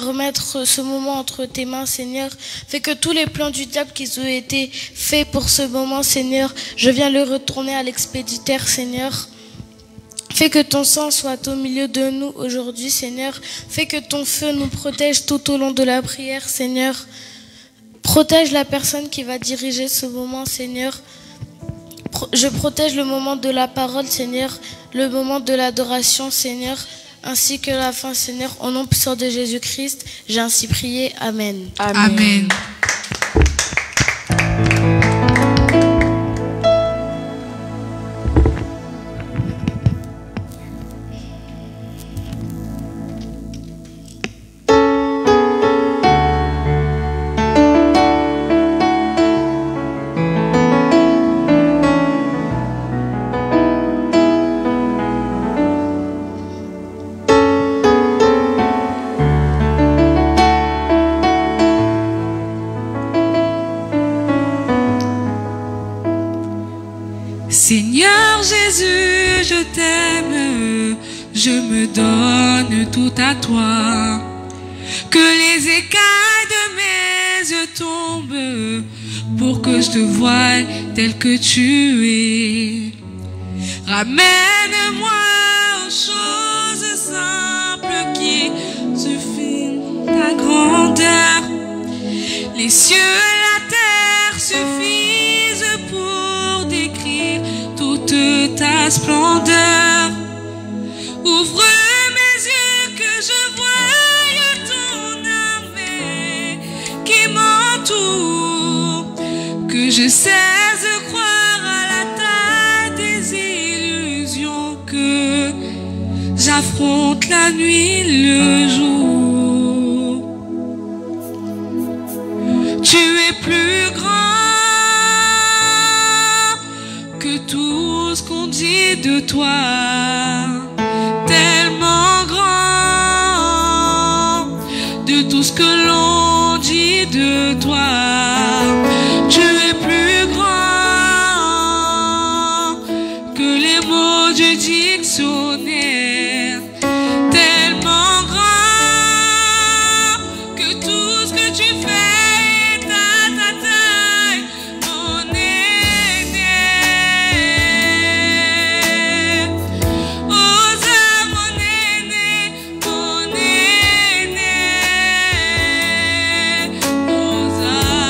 remettre ce moment entre tes mains, Seigneur. Fais que tous les plans du diable qui ont été faits pour ce moment, Seigneur, je viens le retourner à l'expéditeur, Seigneur. Fais que ton sang soit au milieu de nous aujourd'hui, Seigneur. Fais que ton feu nous protège tout au long de la prière, Seigneur. Protège la personne qui va diriger ce moment, Seigneur. Je protège le moment de la parole, Seigneur, le moment de l'adoration, Seigneur, ainsi que la fin, Seigneur. Au nom puissant de Jésus-Christ, j'ai ainsi prié. Amen. Amen. Amen. Seigneur Jésus, je t'aime, je me donne tout à toi. Que les écailles de mes yeux tombent pour que je te voie tel que tu es. Ramène-moi aux choses simples qui suffisent ta grandeur. Les cieux et la terre suffisent pour décrire toute ta splendeur. Ouvre mes yeux que je voie ton armée qui m'entoure, que je cesse de croire à la taille des illusions, que j'affronte la nuit, le jour. Tu es plus grand que tout ce qu'on dit de toi, tellement grand de tout ce que l'on dit de toi. Tu es plus grand que les mots du dictionnaire, tellement grand que tout ce que tu fais est à ta taille, mon aîné. Osa, mon aîné, mon aîné. Osa.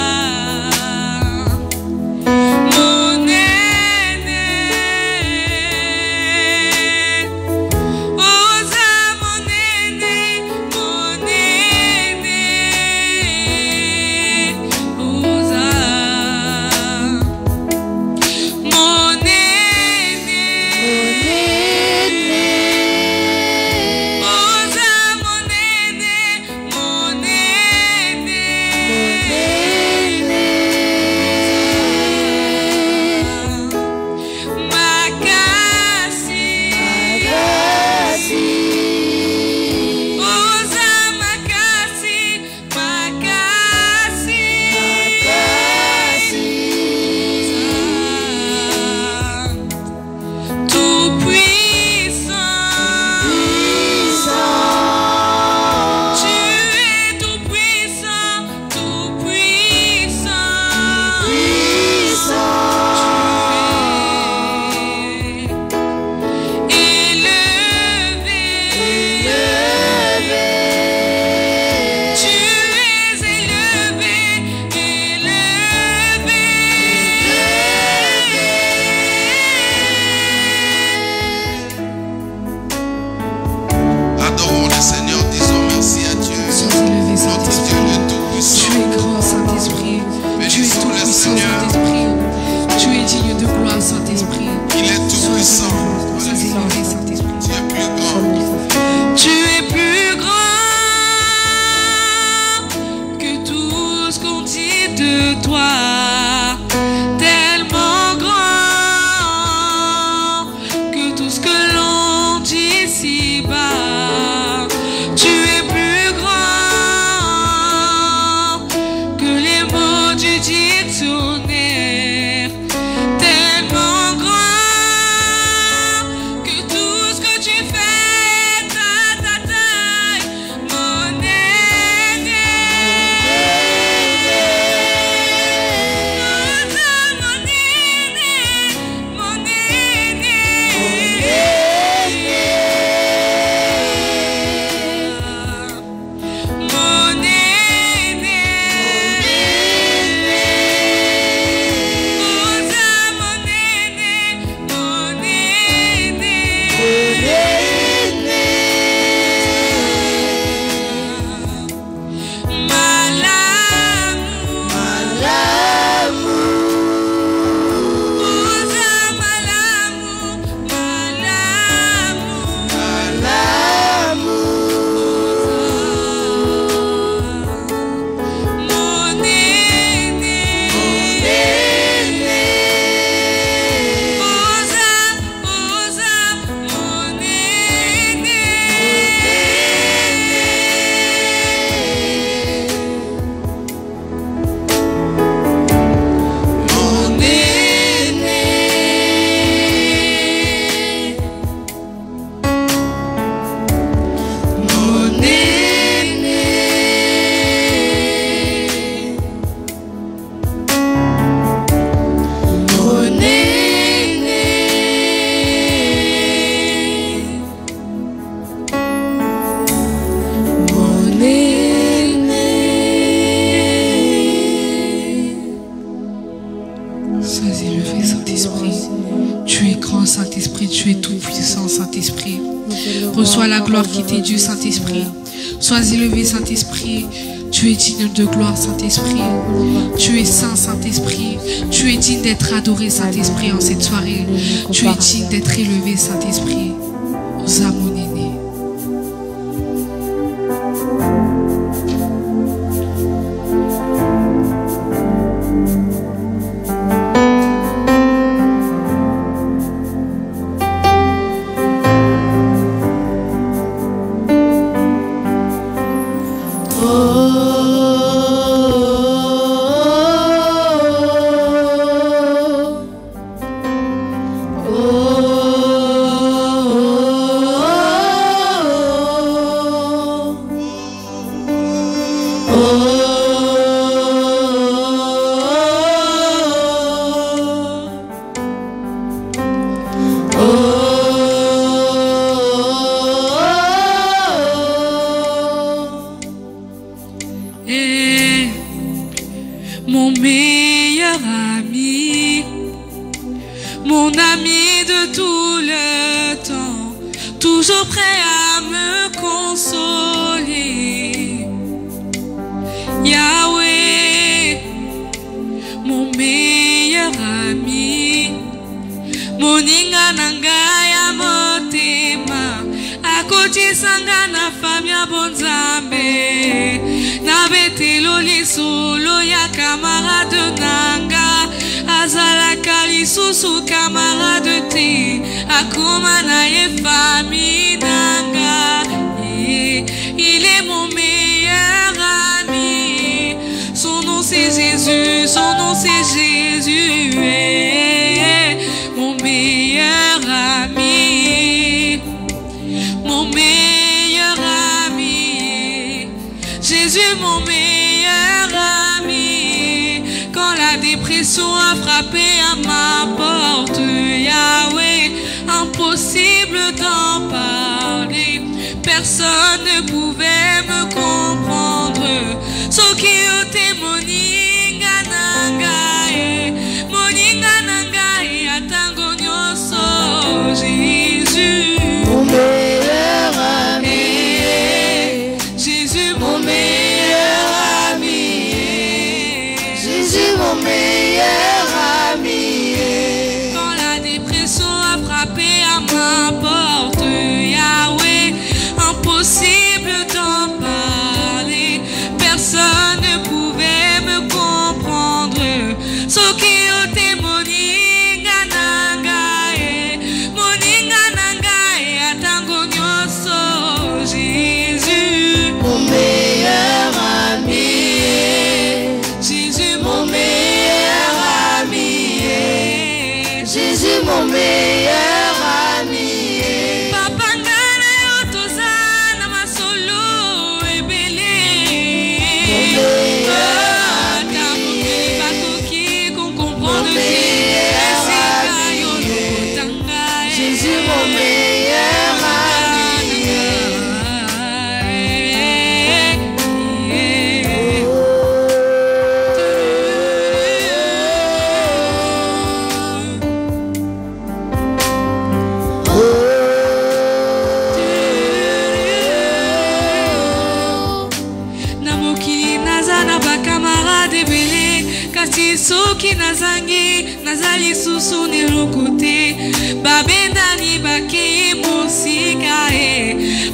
Reçois la gloire qui t'est due, Saint-Esprit. Sois élevé, Saint-Esprit. Tu es digne de gloire, Saint-Esprit. Tu es saint, Saint-Esprit. Tu es digne d'être adoré, Saint-Esprit, en cette soirée. Tu es digne d'être élevé, Saint-Esprit. Osa mon aîné.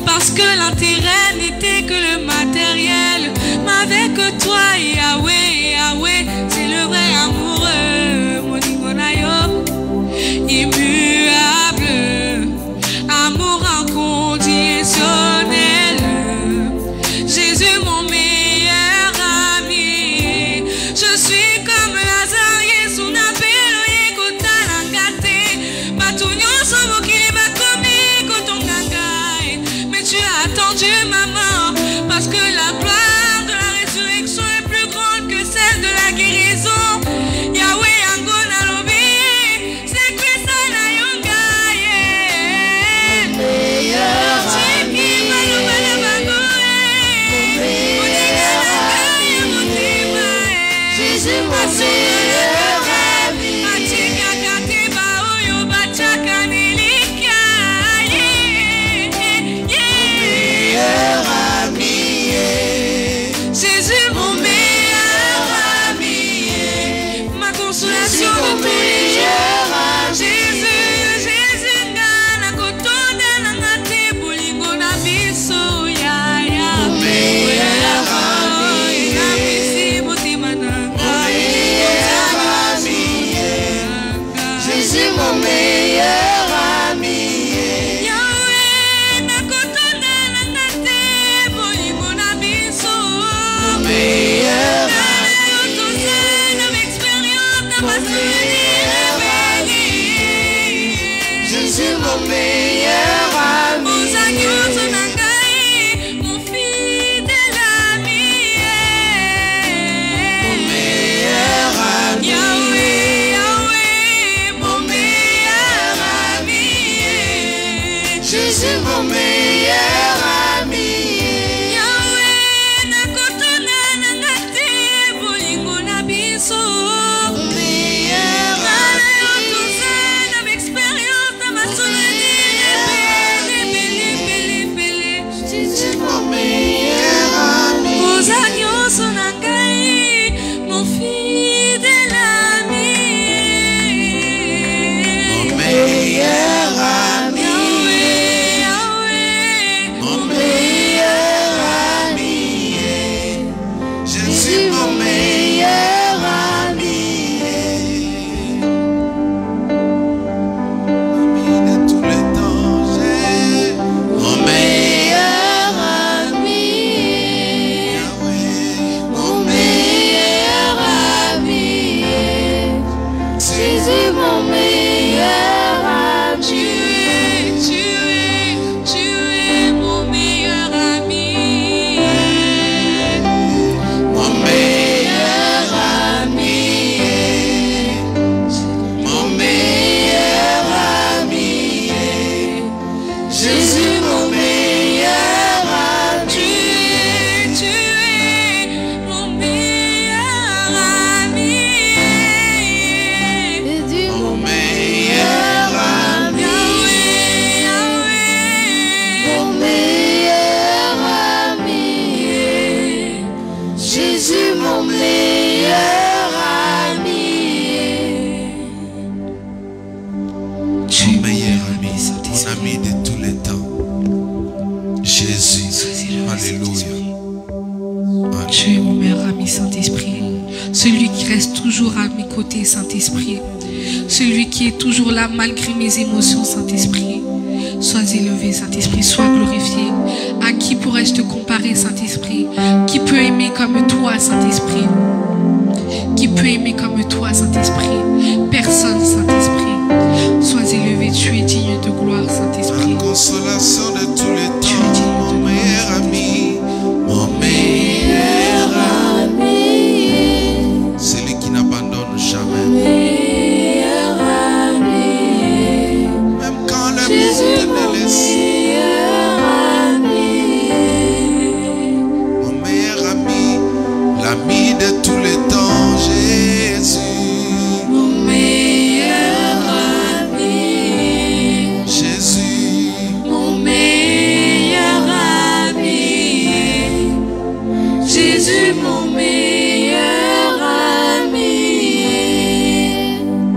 Parce que l'intérêt n'était que le matériel, mais avec toi, Yahweh, Yahweh, c'est le vrai amoureux, mon Imonayo, immuable, amour inconditionnel, Jésus mon meilleur ami, je suis comme Lazare, Yesu na pelo yekota langate, batunyo sobo kiliba komi kotongangai, mais tu as attendu maman, parce que la gloire de la résurrection est plus grande que celle de la guérison. Yahweh Angona Lobi, c'est Christa na Yongaye, meilleur ami, Jésus mon meilleur ami, Atika Katiba Oyo Bachaka Nilika, Tu es mon meilleur ami, Saint-Esprit. Celui qui reste toujours à mes côtés, Saint-Esprit. Celui qui est toujours là malgré mes émotions, Saint-Esprit. Sois élevé, Saint-Esprit, sois glorifié. À qui pourrais-je te comparer, Saint-Esprit? Qui peut aimer comme toi, Saint-Esprit? Qui peut aimer comme toi, Saint-Esprit? Personne, Saint-Esprit. Sois élevé, tu es digne de gloire, Saint-Esprit. La consolation de tous les temps, mon meilleur ami, mon meilleur ami, celui qui n'abandonne jamais. Même quand le monde te laisse. Mon meilleur ami, l'ami de tous les temps, Jésus. Mon meilleur ami, Jésus. mon meilleur ami, Jésus, mon meilleur ami.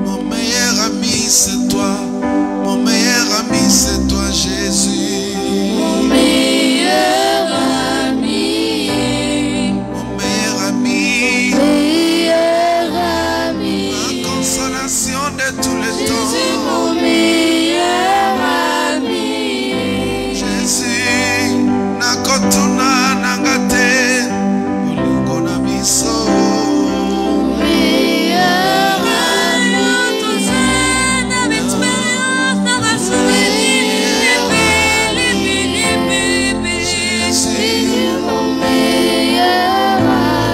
Mon meilleur ami, c'est toi. Mon meilleur ami, c'est toi, Jésus. Mon meilleur ami, Mon meilleur ami, meilleur ami, la consolation de tous les Jésus, temps. mon meilleur ami. Jésus, nakotuna nangate, ulikona miso. Meilleur ami, tous un expérience, on va Jésus, mon meilleur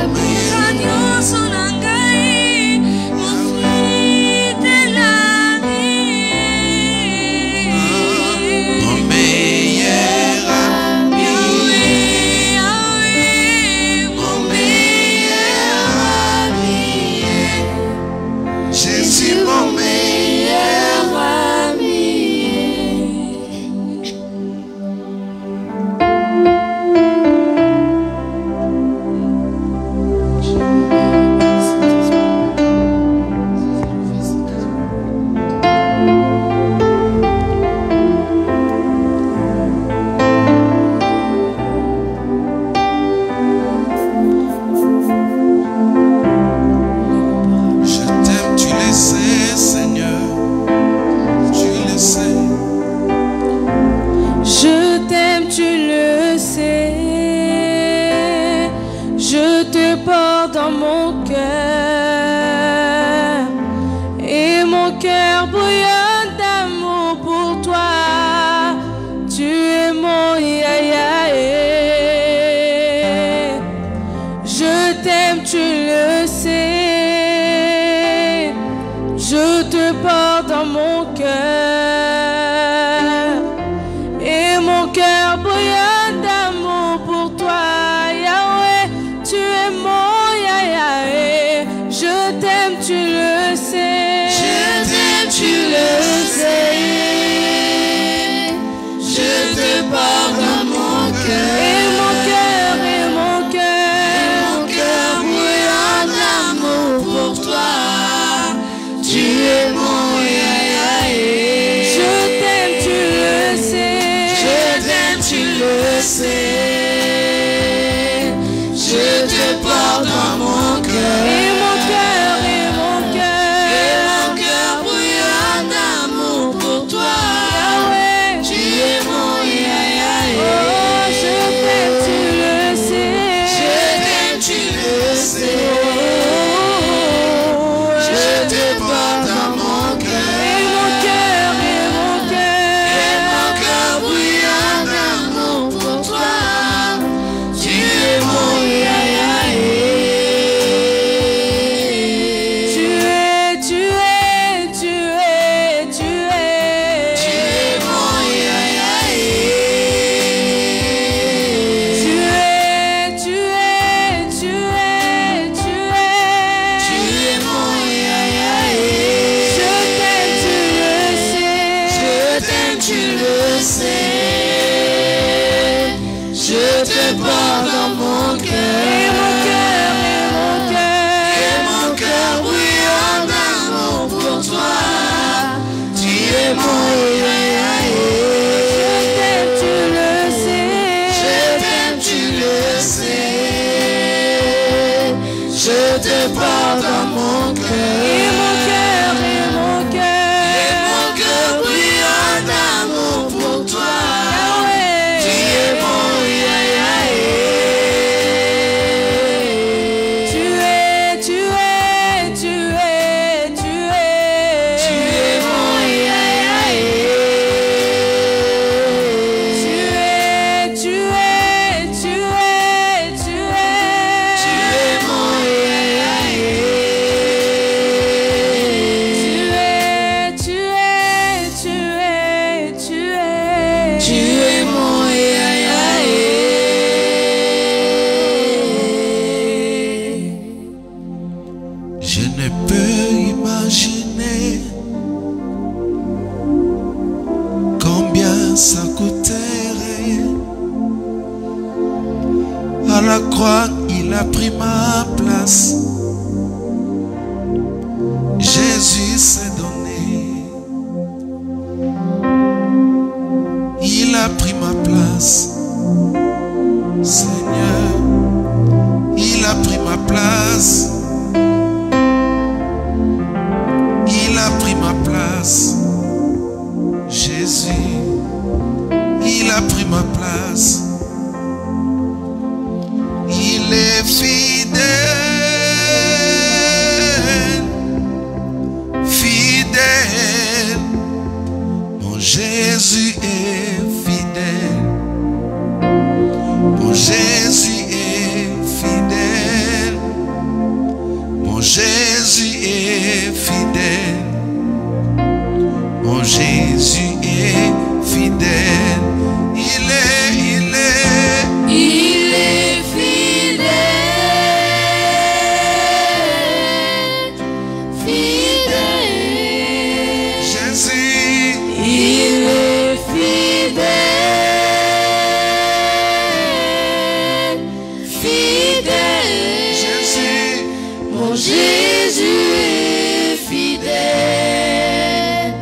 ami. Agneau son angaï, mon fidèle ami. Mon meilleur ami, Yahweh, Yahweh, mon meilleur ami. Jésus, mon meilleur. Meilleur ami. Je t'aime, tu le sais, Seigneur. Tu le sais. Je t'aime, tu le sais. Je te porte dans mon cœur. Et mon cœur bouillonne d'amour pour toi. Tu es mon yayaé. Je t'aime, tu le sais. Je te porte dans mon cœur. Et mon cœur bouillonne d'amour pour toi, Yahweh. Tu es mon yayaé. Je t'aime, tu le sais. Je t'aime, tu le sais. Je te porte dans mon cœur. Et mon cœur, Mon cœur bouillonne d'amour pour toi. Tu es mon yayaé. je t'aime, tu le sais. Je t'aime, tu le sais. Je te porte dans mon cœur. Et mon cœur, Et mon cœur bouillonne d'amour pour toi. Yahweh. Tu es mon yayaé. Oh, je t'aime, tu le sais. Je t'aime, tu le sais. Je te porte dans mon cœur. Et mon cœur, Et mon cœur bouillonne d'amour pour toi. Tu es mon yayaé. te porte dans mon cœur. Et mon cœur, et mon cœur. Et mon cœur brille en amour pour toi. Yahweh. Tu es mon Tu es, tu es, tu es, tu es. Tu es mon Tu es, tu es, tu es. Tu es mon Tu es, tu es, tu es. Tu es mon Je ne peux imaginer combien ça coûterait. À la croix, il a pris ma place. Jésus s'est donné. Il a pris ma place. Seigneur, il a pris ma place. Il a pris ma place. Jésus, il a pris ma place. Il est fidèle, fidèle. Mon Jésus est fidèle. Mon Jésus est fidèle. Mon Jésus est fidèle. Mon Jésus est fidèle. Il est fidèle. Fidèle. Jésus, il est fidèle. Fidèle. Jésus, mon Jésus est fidèle.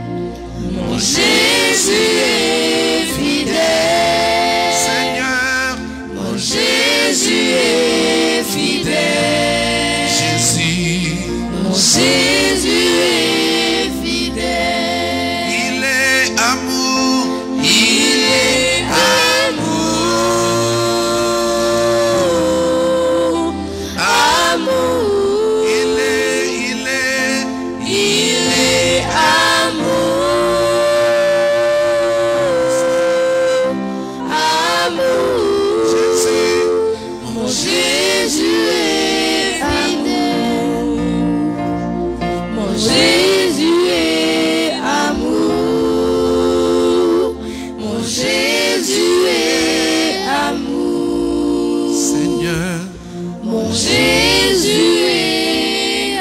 Mon Jésus est fidèle. Seigneur, mon Jésus est fidèle. Jésus, mon Jésus est fidèle. Il est amour. Il est amour. Amour. Il est amour. Amour. Jésus, mon Jésus est fidèle. Mon Jésus est amour. Mon Jésus est amour. Seigneur, mon Jésus est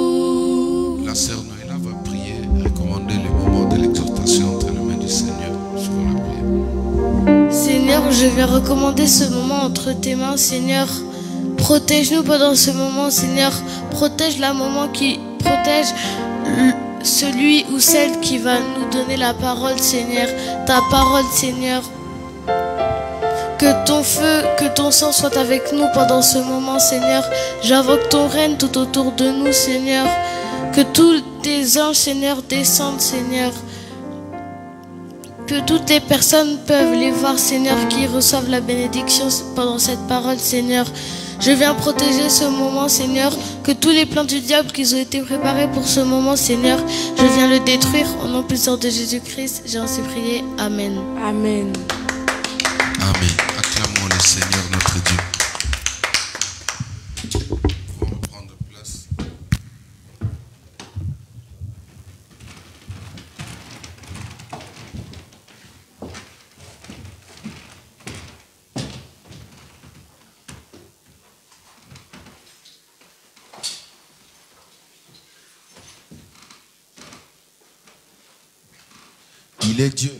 amour. La sœur Noëlla va prier, recommander le moment de l'exhortation entre les mains du Seigneur. Suivons la prière. Seigneur, je vais recommander ce moment entre tes mains, Seigneur. Protège-nous pendant ce moment, Seigneur. Protège la maman qui protège celui ou celle qui va nous donner la parole, Seigneur. Ta parole, Seigneur. Que ton feu, que ton sang soit avec nous pendant ce moment, Seigneur. J'invoque ton règne tout autour de nous, Seigneur. Que tous tes anges, Seigneur, descendent, Seigneur. Que toutes les personnes peuvent les voir, Seigneur, qui reçoivent la bénédiction pendant cette parole, Seigneur. Je viens protéger ce moment, Seigneur. Que tous les plans du diable qui ont été préparés pour ce moment, Seigneur, je viens le détruire. Au nom puissant de Jésus-Christ, j'ai ainsi prié. Amen. Amen. Amen. Acclamons le Seigneur notre Dieu. Nous pouvons prendre place. Il est Dieu.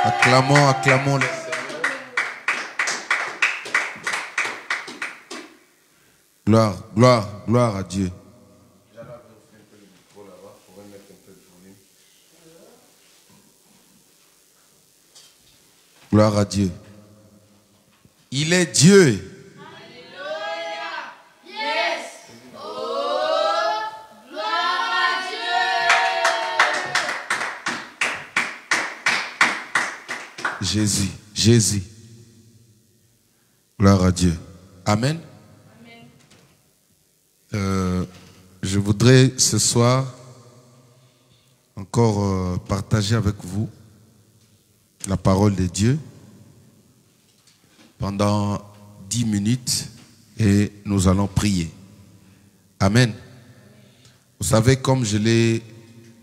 Acclamons, acclamons le Seigneur. Gloire, gloire, gloire à Dieu. Gloire à Dieu. Il est Dieu. Jésus, Jésus. Gloire à Dieu. Amen. Je voudrais ce soir encore partager avec vous la parole de Dieu pendant 10 minutes et nous allons prier. Amen. Vous savez, comme je l'ai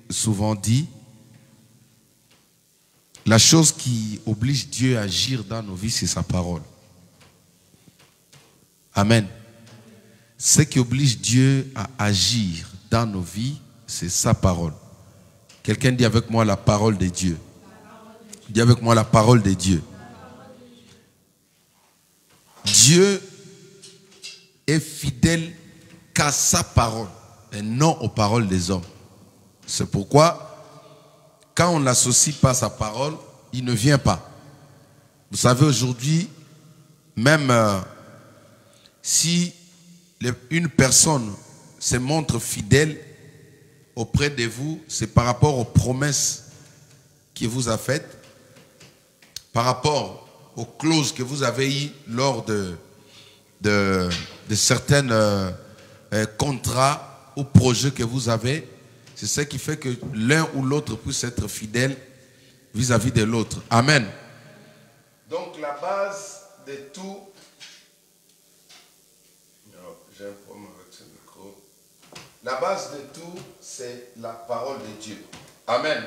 souvent dit, la chose qui oblige Dieu à agir dans nos vies, c'est sa parole. Amen. Ce qui oblige Dieu à agir dans nos vies, c'est sa parole. Quelqu'un dit avec moi la parole de Dieu. Dis avec moi la parole de Dieu. Dieu est fidèle qu'à sa parole et non aux paroles des hommes. C'est pourquoi quand on n'associe pas sa parole, il ne vient pas. Vous savez, aujourd'hui, même si une personne se montre fidèle auprès de vous, c'est par rapport aux promesses qu'il vous a faites, par rapport aux clauses que vous avez eues lors de certains contrats ou projets que vous avez. C'est ce qui fait que l'un ou l'autre puisse être fidèle vis-à-vis de l'autre. Amen. Donc la base de tout... J'ai un problème avec ce micro. La base de tout, c'est la parole de Dieu. Amen.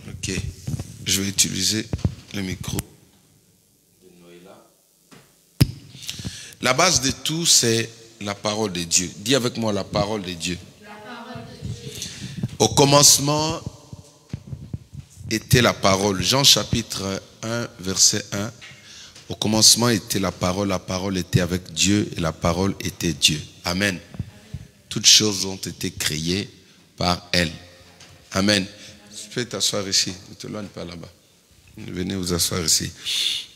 Ok. Je vais utiliser le micro. La base de tout, c'est la parole de Dieu. Dis avec moi la parole de Dieu. La parole de Dieu. Au commencement était la parole. Jean chapitre 1, verset 1. Au commencement était la parole était avec Dieu et la parole était Dieu. Amen. Toutes choses ont été créées par elle. Amen. Tu peux t'asseoir ici. Ne t'éloigne pas là-bas. Venez vous asseoir ici.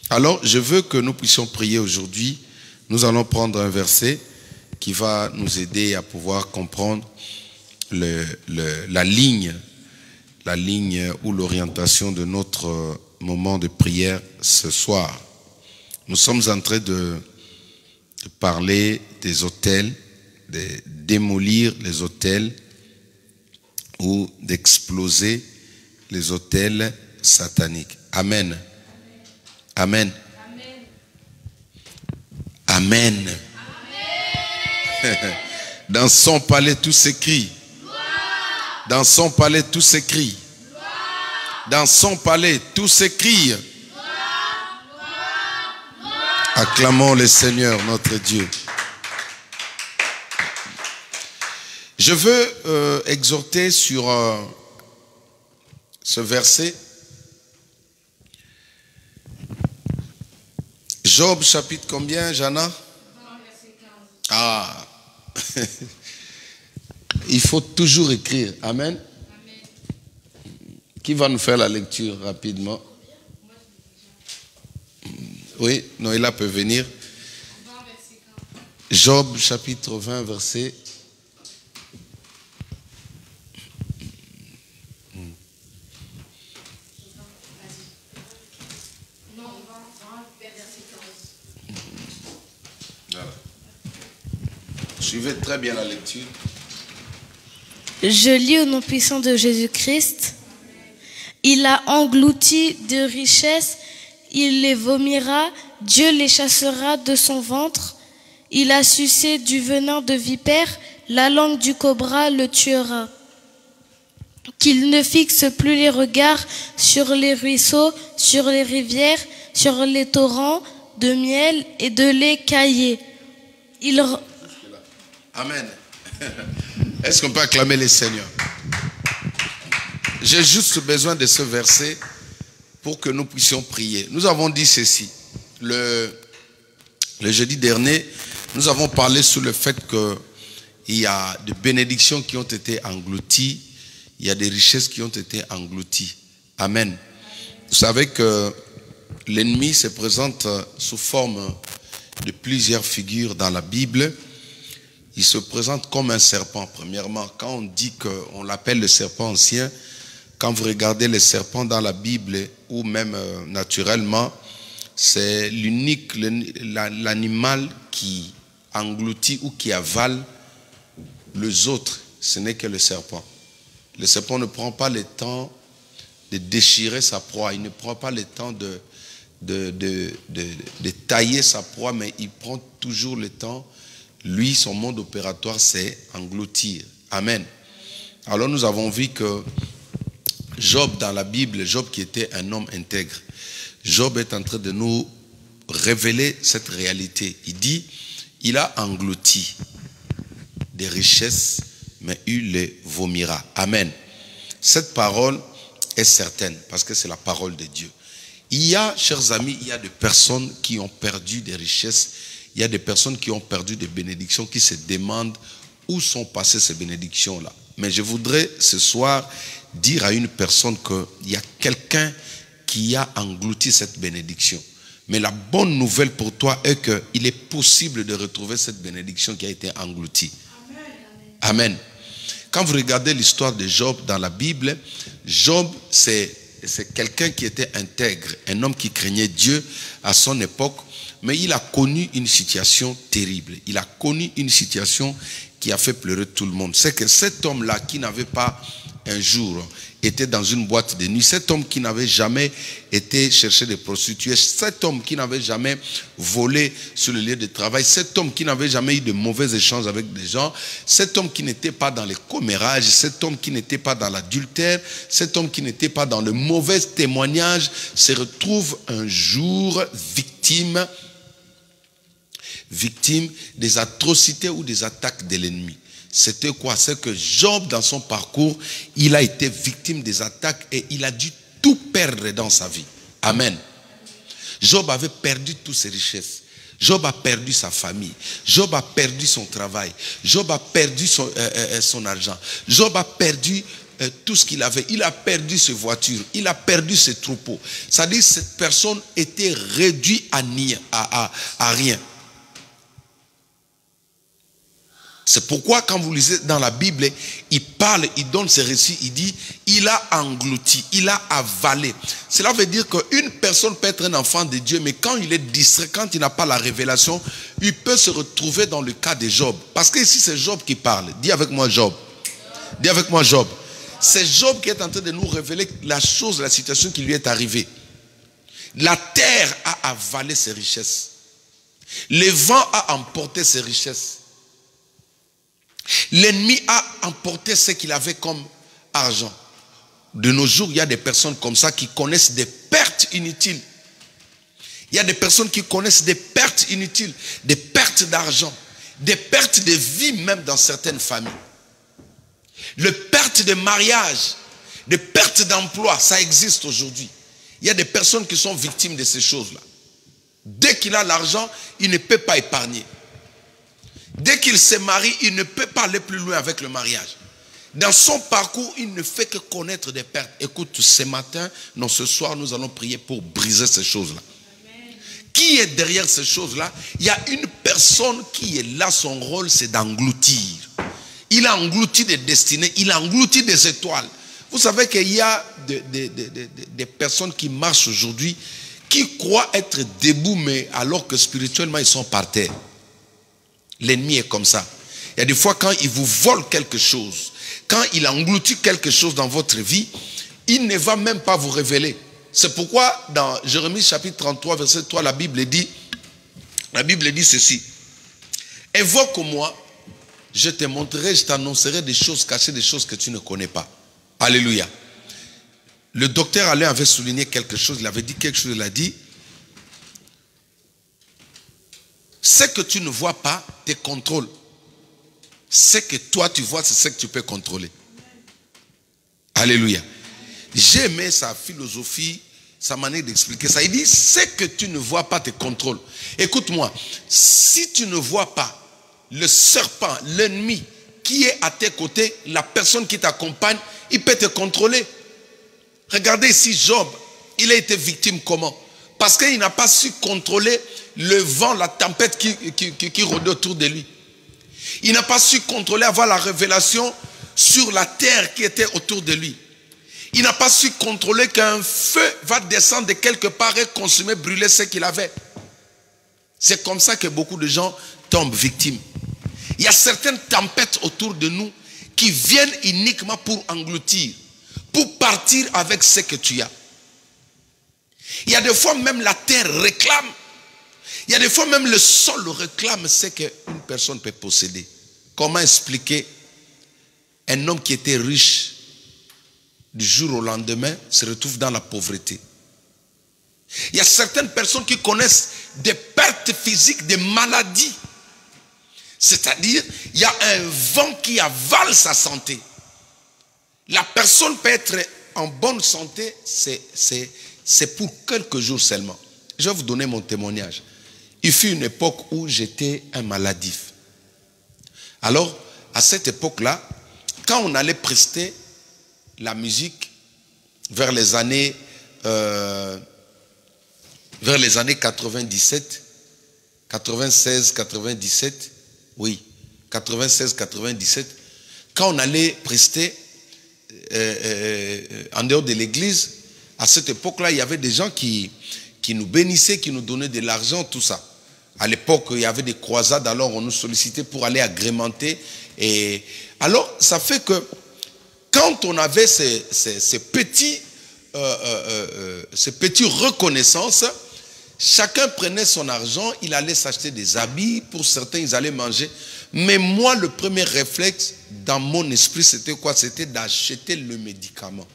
Alors, je veux que nous puissions prier aujourd'hui. Nous allons prendre un verset qui va nous aider à pouvoir comprendre la ligne ou l'orientation de notre moment de prière ce soir. Nous sommes en train de parler des autels, de démolir les autels ou d'exploser les autels sataniques. Amen. Amen. Amen. Amen. Dans son palais, tout s'écrit. Dans son palais, tout s'écrit. Dans son palais, tout s'écrit. Acclamons le Seigneur, notre Dieu. Je veux exhorter sur ce verset. Job chapitre combien, Jana? Ah. Il faut toujours écrire. Amen. Qui va nous faire la lecture rapidement? Oui, Noëlla peut venir. Job chapitre 20, verset. Suivez très bien la lecture. Je lis au nom puissant de Jésus-Christ. Il a englouti de richesses, il les vomira, Dieu les chassera de son ventre. Il a sucé du venin de vipère, la langue du cobra le tuera. Qu'il ne fixe plus les regards sur les ruisseaux, sur les rivières, sur les torrents de miel et de lait caillé. Amen. Est-ce qu'on peut acclamer les seigneurs? J'ai juste besoin de ce verset pour que nous puissions prier. Nous avons dit ceci. Le jeudi dernier, nous avons parlé sur le fait il y a des bénédictions qui ont été englouties, il y a des richesses qui ont été englouties. Amen. Vous savez que l'ennemi se présente sous forme de plusieurs figures dans la Bible. Il se présente comme un serpent. Premièrement, quand on dit qu'on l'appelle le serpent ancien, quand vous regardez les serpents dans la Bible ou même naturellement, c'est l'unique, l'animal qui engloutit ou qui avale les autres. Ce n'est que le serpent. Le serpent ne prend pas le temps de déchirer sa proie. Il ne prend pas le temps de tailler sa proie, mais il prend toujours le temps. Lui, son mode opératoire, c'est engloutir. Amen. Alors nous avons vu que Job dans la Bible, Job qui était un homme intègre, Job est en train de nous révéler cette réalité. Il dit, il a englouti des richesses, mais il les vomira. Amen. Cette parole est certaine parce que c'est la parole de Dieu. Il y a, chers amis, il y a des personnes qui ont perdu des richesses. Il y a des personnes qui ont perdu des bénédictions, qui se demandent où sont passées ces bénédictions-là. Mais je voudrais ce soir dire à une personne qu'il y a quelqu'un qui a englouti cette bénédiction. Mais la bonne nouvelle pour toi est qu'il est possible de retrouver cette bénédiction qui a été engloutie. Amen. Quand vous regardez l'histoire de Job dans la Bible, Job, c'est quelqu'un qui était intègre, un homme qui craignait Dieu à son époque. Mais il a connu une situation terrible. Il a connu une situation qui a fait pleurer tout le monde. C'est que cet homme-là qui n'avait pas un jour été dans une boîte de nuit, cet homme qui n'avait jamais été chercher des prostituées, cet homme qui n'avait jamais volé sur le lieu de travail, cet homme qui n'avait jamais eu de mauvais échanges avec des gens, cet homme qui n'était pas dans les commérages, cet homme qui n'était pas dans l'adultère, cet homme qui n'était pas dans le mauvais témoignage, se retrouve un jour victime des atrocités ou des attaques de l'ennemi. C'était quoi? C'est que Job, dans son parcours, il a été victime des attaques et il a dû tout perdre dans sa vie. Amen. Job avait perdu toutes ses richesses. Job a perdu sa famille. Job a perdu son travail. Job a perdu son argent. Job a perdu tout ce qu'il avait. Il a perdu ses voitures. Il a perdu ses troupeaux. C'est-à-dire que cette personne était réduite à rien. C'est pourquoi quand vous lisez dans la Bible, il parle, il donne ses récits, il dit, il a englouti, il a avalé. Cela veut dire qu'une personne peut être un enfant de Dieu, mais quand il est distrait, quand il n'a pas la révélation, il peut se retrouver dans le cas de Job. Parce que ici c'est Job qui parle. Dis avec moi Job. Dis avec moi Job. C'est Job qui est en train de nous révéler la chose, la situation qui lui est arrivée. La terre a avalé ses richesses. Le vent a emporté ses richesses. L'ennemi a emporté ce qu'il avait comme argent. De nos jours, il y a des personnes comme ça qui connaissent des pertes inutiles. Il y a des personnes qui connaissent des pertes inutiles, des pertes d'argent, des pertes de vie même dans certaines familles. Les pertes de mariage, des pertes d'emploi, ça existe aujourd'hui. Il y a des personnes qui sont victimes de ces choses-là. Dès qu'il a l'argent, il ne peut pas épargner. Dès qu'il se marie, il ne peut pas aller plus loin avec le mariage. Dans son parcours, il ne fait que connaître des pertes. Écoute, ce matin, non, ce soir, nous allons prier pour briser ces choses-là. Qui est derrière ces choses-là? Il y a une personne qui est là, son rôle, c'est d'engloutir. Il a englouti des destinées, il a englouti des étoiles. Vous savez qu'il y a des personnes qui marchent aujourd'hui, qui croient être debout, mais alors que spirituellement, ils sont par terre. L'ennemi est comme ça. Il y a des fois quand il vous vole quelque chose, quand il engloutit quelque chose dans votre vie, il ne va même pas vous révéler. C'est pourquoi dans Jérémie chapitre 33 verset 3, la Bible dit ceci. Évoque-moi, je te montrerai, je t'annoncerai des choses cachées, des choses que tu ne connais pas. Alléluia. Le docteur Alain avait souligné quelque chose, il avait dit quelque chose, il a dit, ce que tu ne vois pas te contrôle. Ce que toi tu vois, c'est ce que tu peux contrôler. Alléluia. J'ai aimé sa philosophie, sa manière d'expliquer ça. Il dit, ce que tu ne vois pas te contrôle. Écoute-moi, si tu ne vois pas le serpent, l'ennemi qui est à tes côtés, la personne qui t'accompagne, il peut te contrôler. Regardez ici Job, il a été victime comment? Parce qu'il n'a pas su contrôler le vent, la tempête qui rôdait autour de lui. Il n'a pas su contrôler, avoir la révélation sur la terre qui était autour de lui. Il n'a pas su contrôler qu'un feu va descendre de quelque part et consumer, brûler ce qu'il avait. C'est comme ça que beaucoup de gens tombent victimes. Il y a certaines tempêtes autour de nous qui viennent uniquement pour engloutir, pour partir avec ce que tu as. Il y a des fois même la terre réclame. Il y a des fois même le sol réclame ce qu'une personne peut posséder. Comment expliquer un homme qui était riche du jour au lendemain se retrouve dans la pauvreté? Il y a certaines personnes qui connaissent des pertes physiques, des maladies. C'est-à-dire, il y a un vent qui avale sa santé. La personne peut être en bonne santé, c'est pour quelques jours seulement. Je vais vous donner mon témoignage. Il fut une époque où j'étais un maladif. Alors, à cette époque-là, quand on allait prester la musique vers les années 97, 96, 97, oui, 96, 97, quand on allait prester en dehors de l'église, à cette époque-là, il y avait des gens qui nous bénissaient, qui nous donnaient de l'argent, tout ça. À l'époque, il y avait des croisades, alors on nous sollicitait pour aller agrémenter. Et alors, ça fait que quand on avait ces petites reconnaissances, chacun prenait son argent, il allait s'acheter des habits, pour certains, ils allaient manger. Mais moi, le premier réflexe dans mon esprit, c'était quoi? C'était d'acheter le médicament.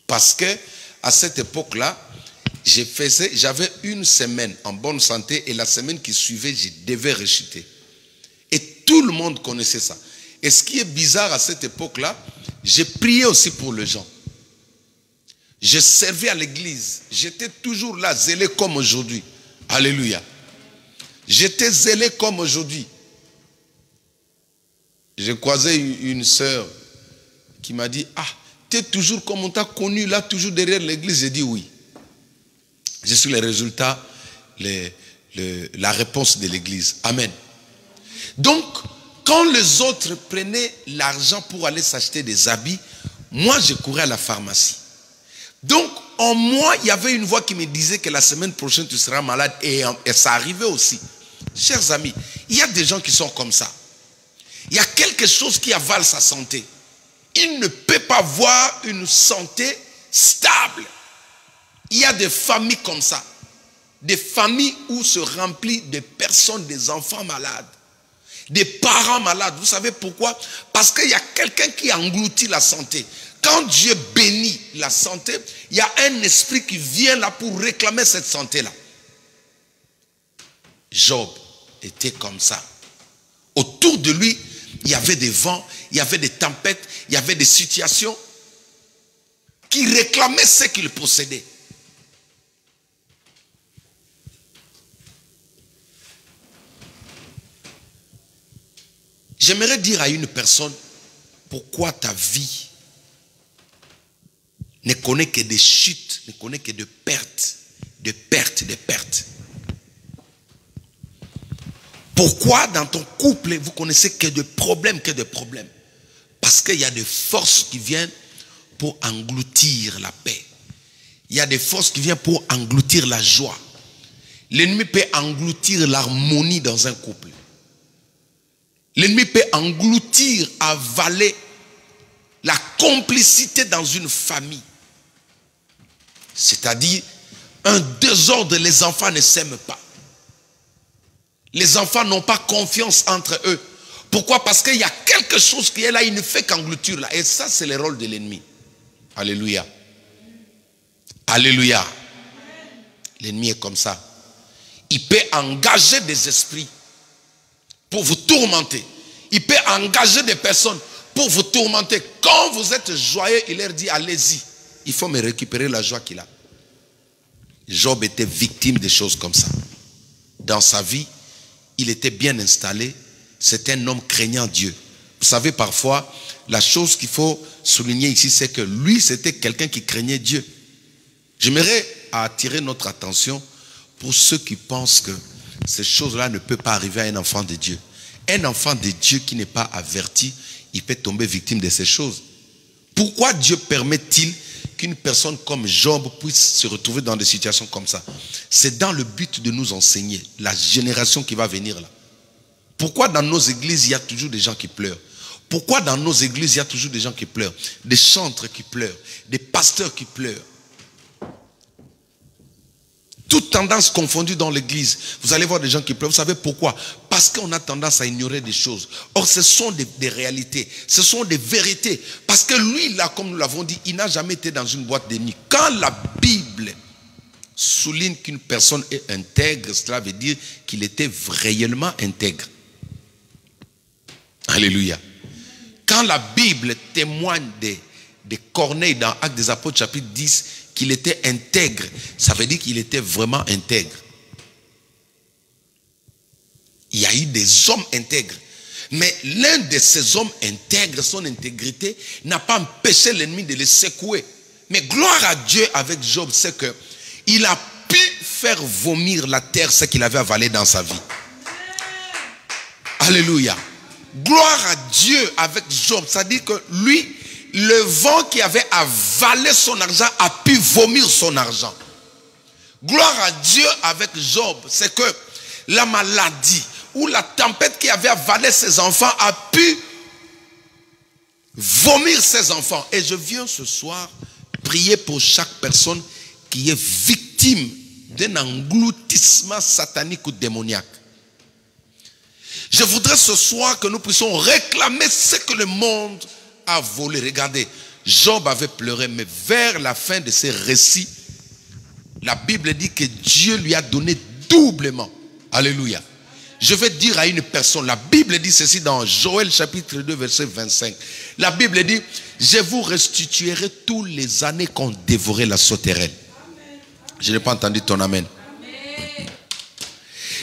Parce que à cette époque-là, j'avais une semaine en bonne santé et la semaine qui suivait, je devais rechuter. Et tout le monde connaissait ça. Et ce qui est bizarre à cette époque-là, j'ai prié aussi pour les gens. Je servais à l'église. J'étais toujours là, zélé comme aujourd'hui. Alléluia. J'étais zélé comme aujourd'hui. J'ai croisé une sœur qui m'a dit, ah, tu es toujours comme on t'a connu là, toujours derrière l'église. J'ai dit oui. Je suis le résultat, la réponse de l'église. Amen. Donc, quand les autres prenaient l'argent pour aller s'acheter des habits, moi, je courais à la pharmacie. Donc, en moi, il y avait une voix qui me disait que la semaine prochaine, tu seras malade. Et ça arrivait aussi. Chers amis, il y a des gens qui sont comme ça. Il y a quelque chose qui avale sa santé. Il ne peut pas voir une santé stable. Il y a des familles comme ça. Des familles où se remplit de personnes, des enfants malades. Des parents malades. Vous savez pourquoi? Parce qu'il y a quelqu'un qui engloutit la santé. Quand Dieu bénit la santé, il y a un esprit qui vient là pour réclamer cette santé-là. Job était comme ça. Autour de lui, il y avait des vents, il y avait des tempêtes, il y avait des situations qui réclamaient ce qu'il possédait. J'aimerais dire à une personne, pourquoi ta vie ne connaît que des chutes, ne connaît que de pertes, de pertes, de pertes. Pourquoi dans ton couple, vous connaissez que de problèmes, que de problèmes? Parce qu'il y a des forces qui viennent pour engloutir la paix. Il y a des forces qui viennent pour engloutir la joie. L'ennemi peut engloutir l'harmonie dans un couple. L'ennemi peut engloutir, avaler la complicité dans une famille. C'est-à-dire, un désordre, les enfants ne s'aiment pas. Les enfants n'ont pas confiance entre eux. Pourquoi? Parce qu'il y a quelque chose qui est là, il ne fait qu'engloutir là. Et ça, c'est le rôle de l'ennemi. Alléluia. Alléluia. L'ennemi est comme ça. Il peut engager des esprits pour vous tourmenter. Il peut engager des personnes pour vous tourmenter. Quand vous êtes joyeux, il leur dit, allez-y. Il faut me récupérer la joie qu'il a. Job était victime de choses comme ça. Dans sa vie, il était bien installé, c'était un homme craignant Dieu. Vous savez, parfois, la chose qu'il faut souligner ici, c'est que lui, c'était quelqu'un qui craignait Dieu. J'aimerais attirer notre attention pour ceux qui pensent que ces choses-là ne peuvent pas arriver à un enfant de Dieu. Un enfant de Dieu qui n'est pas averti, il peut tomber victime de ces choses. Pourquoi Dieu permet-il qu'une personne comme Job puisse se retrouver dans des situations comme ça? C'est dans le but de nous enseigner, la génération qui va venir là. Pourquoi dans nos églises, il y a toujours des gens qui pleurent? Pourquoi dans nos églises, il y a toujours des gens qui pleurent? Des chantres qui pleurent, des pasteurs qui pleurent. Toute tendance confondue dans l'église, vous allez voir des gens qui pleurent. Vous savez pourquoi? Parce qu'on a tendance à ignorer des choses. Or, ce sont des réalités, ce sont des vérités. Parce que lui, là, comme nous l'avons dit, il n'a jamais été dans une boîte de nuit. Quand la Bible souligne qu'une personne est intègre, cela veut dire qu'il était réellement intègre. Alléluia. Quand la Bible témoigne de Corneille dans Actes des Apôtres chapitre 10, qu'il était intègre, ça veut dire qu'il était vraiment intègre. Il y a eu des hommes intègres. Mais l'un de ces hommes intègres, son intégrité, n'a pas empêché l'ennemi de le secouer. Mais gloire à Dieu avec Job, c'est que il a pu faire vomir la terre ce qu'il avait avalé dans sa vie. Alléluia. Gloire à Dieu avec Job. Ça dit que lui, le vent qui avait avalé son argent a pu vomir son argent. Gloire à Dieu avec Job. C'est que la maladie ou la tempête qui avait avalé ses enfants a pu vomir ses enfants. Et je viens ce soir prier pour chaque personne qui est victime d'un engloutissement satanique ou démoniaque. Je voudrais ce soir que nous puissions réclamer ce que le monde a volé. Regardez, Job avait pleuré, mais vers la fin de ses récits, la Bible dit que Dieu lui a donné doublement. Alléluia. Je vais dire à une personne, la Bible dit ceci dans Joël chapitre 2 verset 25. La Bible dit, je vous restituerai tous les années qu'ont dévoré la sauterelle. Je n'ai pas entendu ton amen.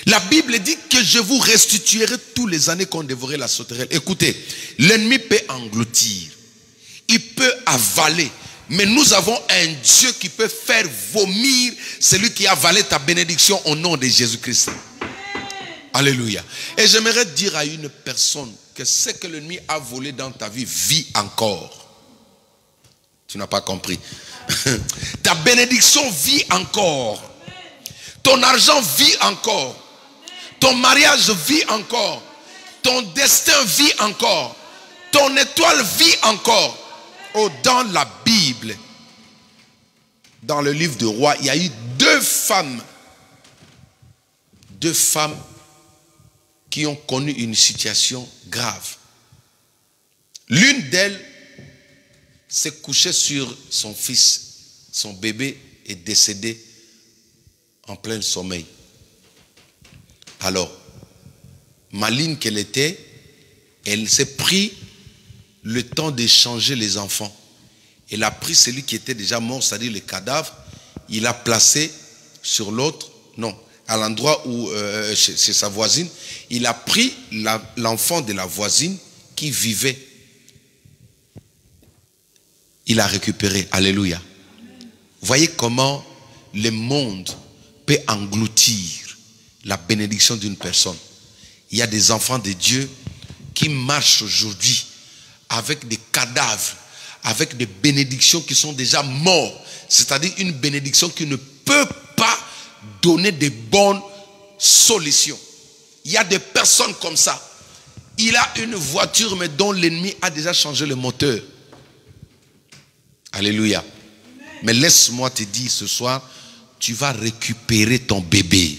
La Bible dit que je vous restituerai tous les années qu'ont dévoré la sauterelle. Écoutez, l'ennemi peut engloutir, il peut avaler, mais nous avons un Dieu qui peut faire vomir celui qui a avalé ta bénédiction au nom de Jésus-Christ. Alléluia. Et j'aimerais dire à une personne que ce que l'ennemi a volé dans ta vie vit encore. Tu n'as pas compris. Ta bénédiction vit encore. Ton argent vit encore. Ton mariage vit encore. Ton destin vit encore. Ton étoile vit encore. Oh, dans la Bible, dans le livre de Rois, il y a eu deux femmes qui ont connu une situation grave. L'une d'elles s'est couchée sur son fils. Son bébé est décédé en plein sommeil. Alors, maligne qu'elle était, elle s'est pris le temps d'échanger les enfants. Elle a pris celui qui était déjà mort, c'est-à-dire le cadavre, il l'a placé sur l'autre, non, à l'endroit où, chez sa voisine, il a pris l'enfant de la voisine qui vivait. Il a récupéré. Alléluia. Voyez comment le monde peut engloutir la bénédiction d'une personne. Il y a des enfants de Dieu qui marchent aujourd'hui avec des cadavres, avec des bénédictions qui sont déjà mortes. C'est-à-dire une bénédiction qui ne peut pas donner de bonnes solutions. Il y a des personnes comme ça. Il a une voiture mais dont l'ennemi a déjà changé le moteur. Alléluia. Mais laisse-moi te dire ce soir, tu vas récupérer ton bébé.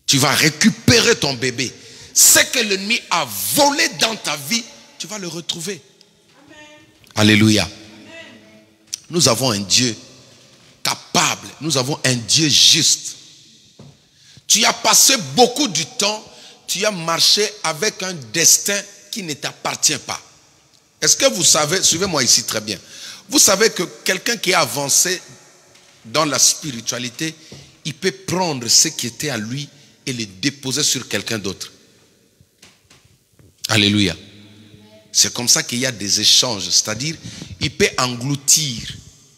Tu vas récupérer ton bébé. Ce que l'ennemi a volé dans ta vie, tu vas le retrouver. Amen. Alléluia. Amen. Nous avons un Dieu capable. Nous avons un Dieu juste. Tu as passé beaucoup du temps, tu as marché avec un destin qui ne t'appartient pas. Est-ce que vous savez, suivez-moi ici très bien, vous savez que quelqu'un qui a avancé dans la spiritualité, il peut prendre ce qui était à lui et les déposer sur quelqu'un d'autre. Alléluia. C'est comme ça qu'il y a des échanges. C'est-à-dire, il peut engloutir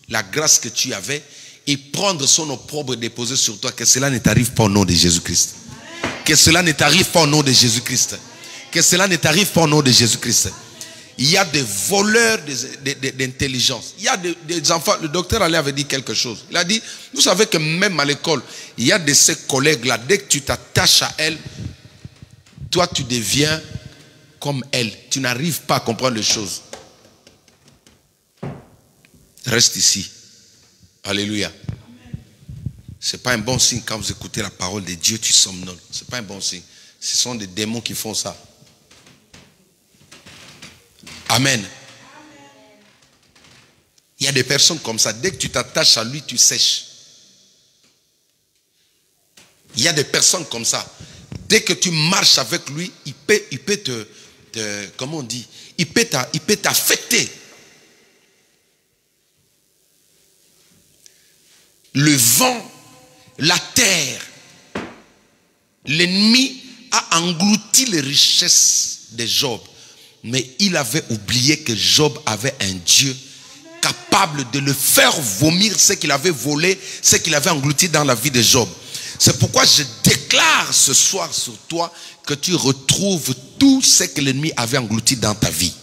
la grâce que tu avais et prendre son opprobre et déposer sur toi. Que cela ne t'arrive pas au nom de Jésus-Christ. Que cela ne t'arrive pas au nom de Jésus-Christ. Que cela ne t'arrive pas au nom de Jésus-Christ. Il y a des voleurs d'intelligence. Il y a des enfants. Le docteur Ali avait dit quelque chose. Il a dit, vous savez que même à l'école, il y a de ces collègues-là, dès que tu t'attaches à elle, toi tu deviens comme elle. Tu n'arrives pas à comprendre les choses. Reste ici. Alléluia. Ce n'est pas un bon signe quand vous écoutez la parole de Dieu, tu somnoles. Ce n'est pas un bon signe. Ce sont des démons qui font ça. Amen. Il y a des personnes comme ça. Dès que tu t'attaches à lui, tu sèches. Il y a des personnes comme ça. Dès que tu marches avec lui, il peut te comment on dit? Il peut t'affecter. Le vent, la terre, l'ennemi a englouti les richesses de Job. Mais il avait oublié que Job avait un Dieu capable de le faire vomir ce qu'il avait volé, ce qu'il avait englouti dans la vie de Job. C'est pourquoi je déclare ce soir sur toi que tu retrouves tout ce que l'ennemi avait englouti dans ta vie.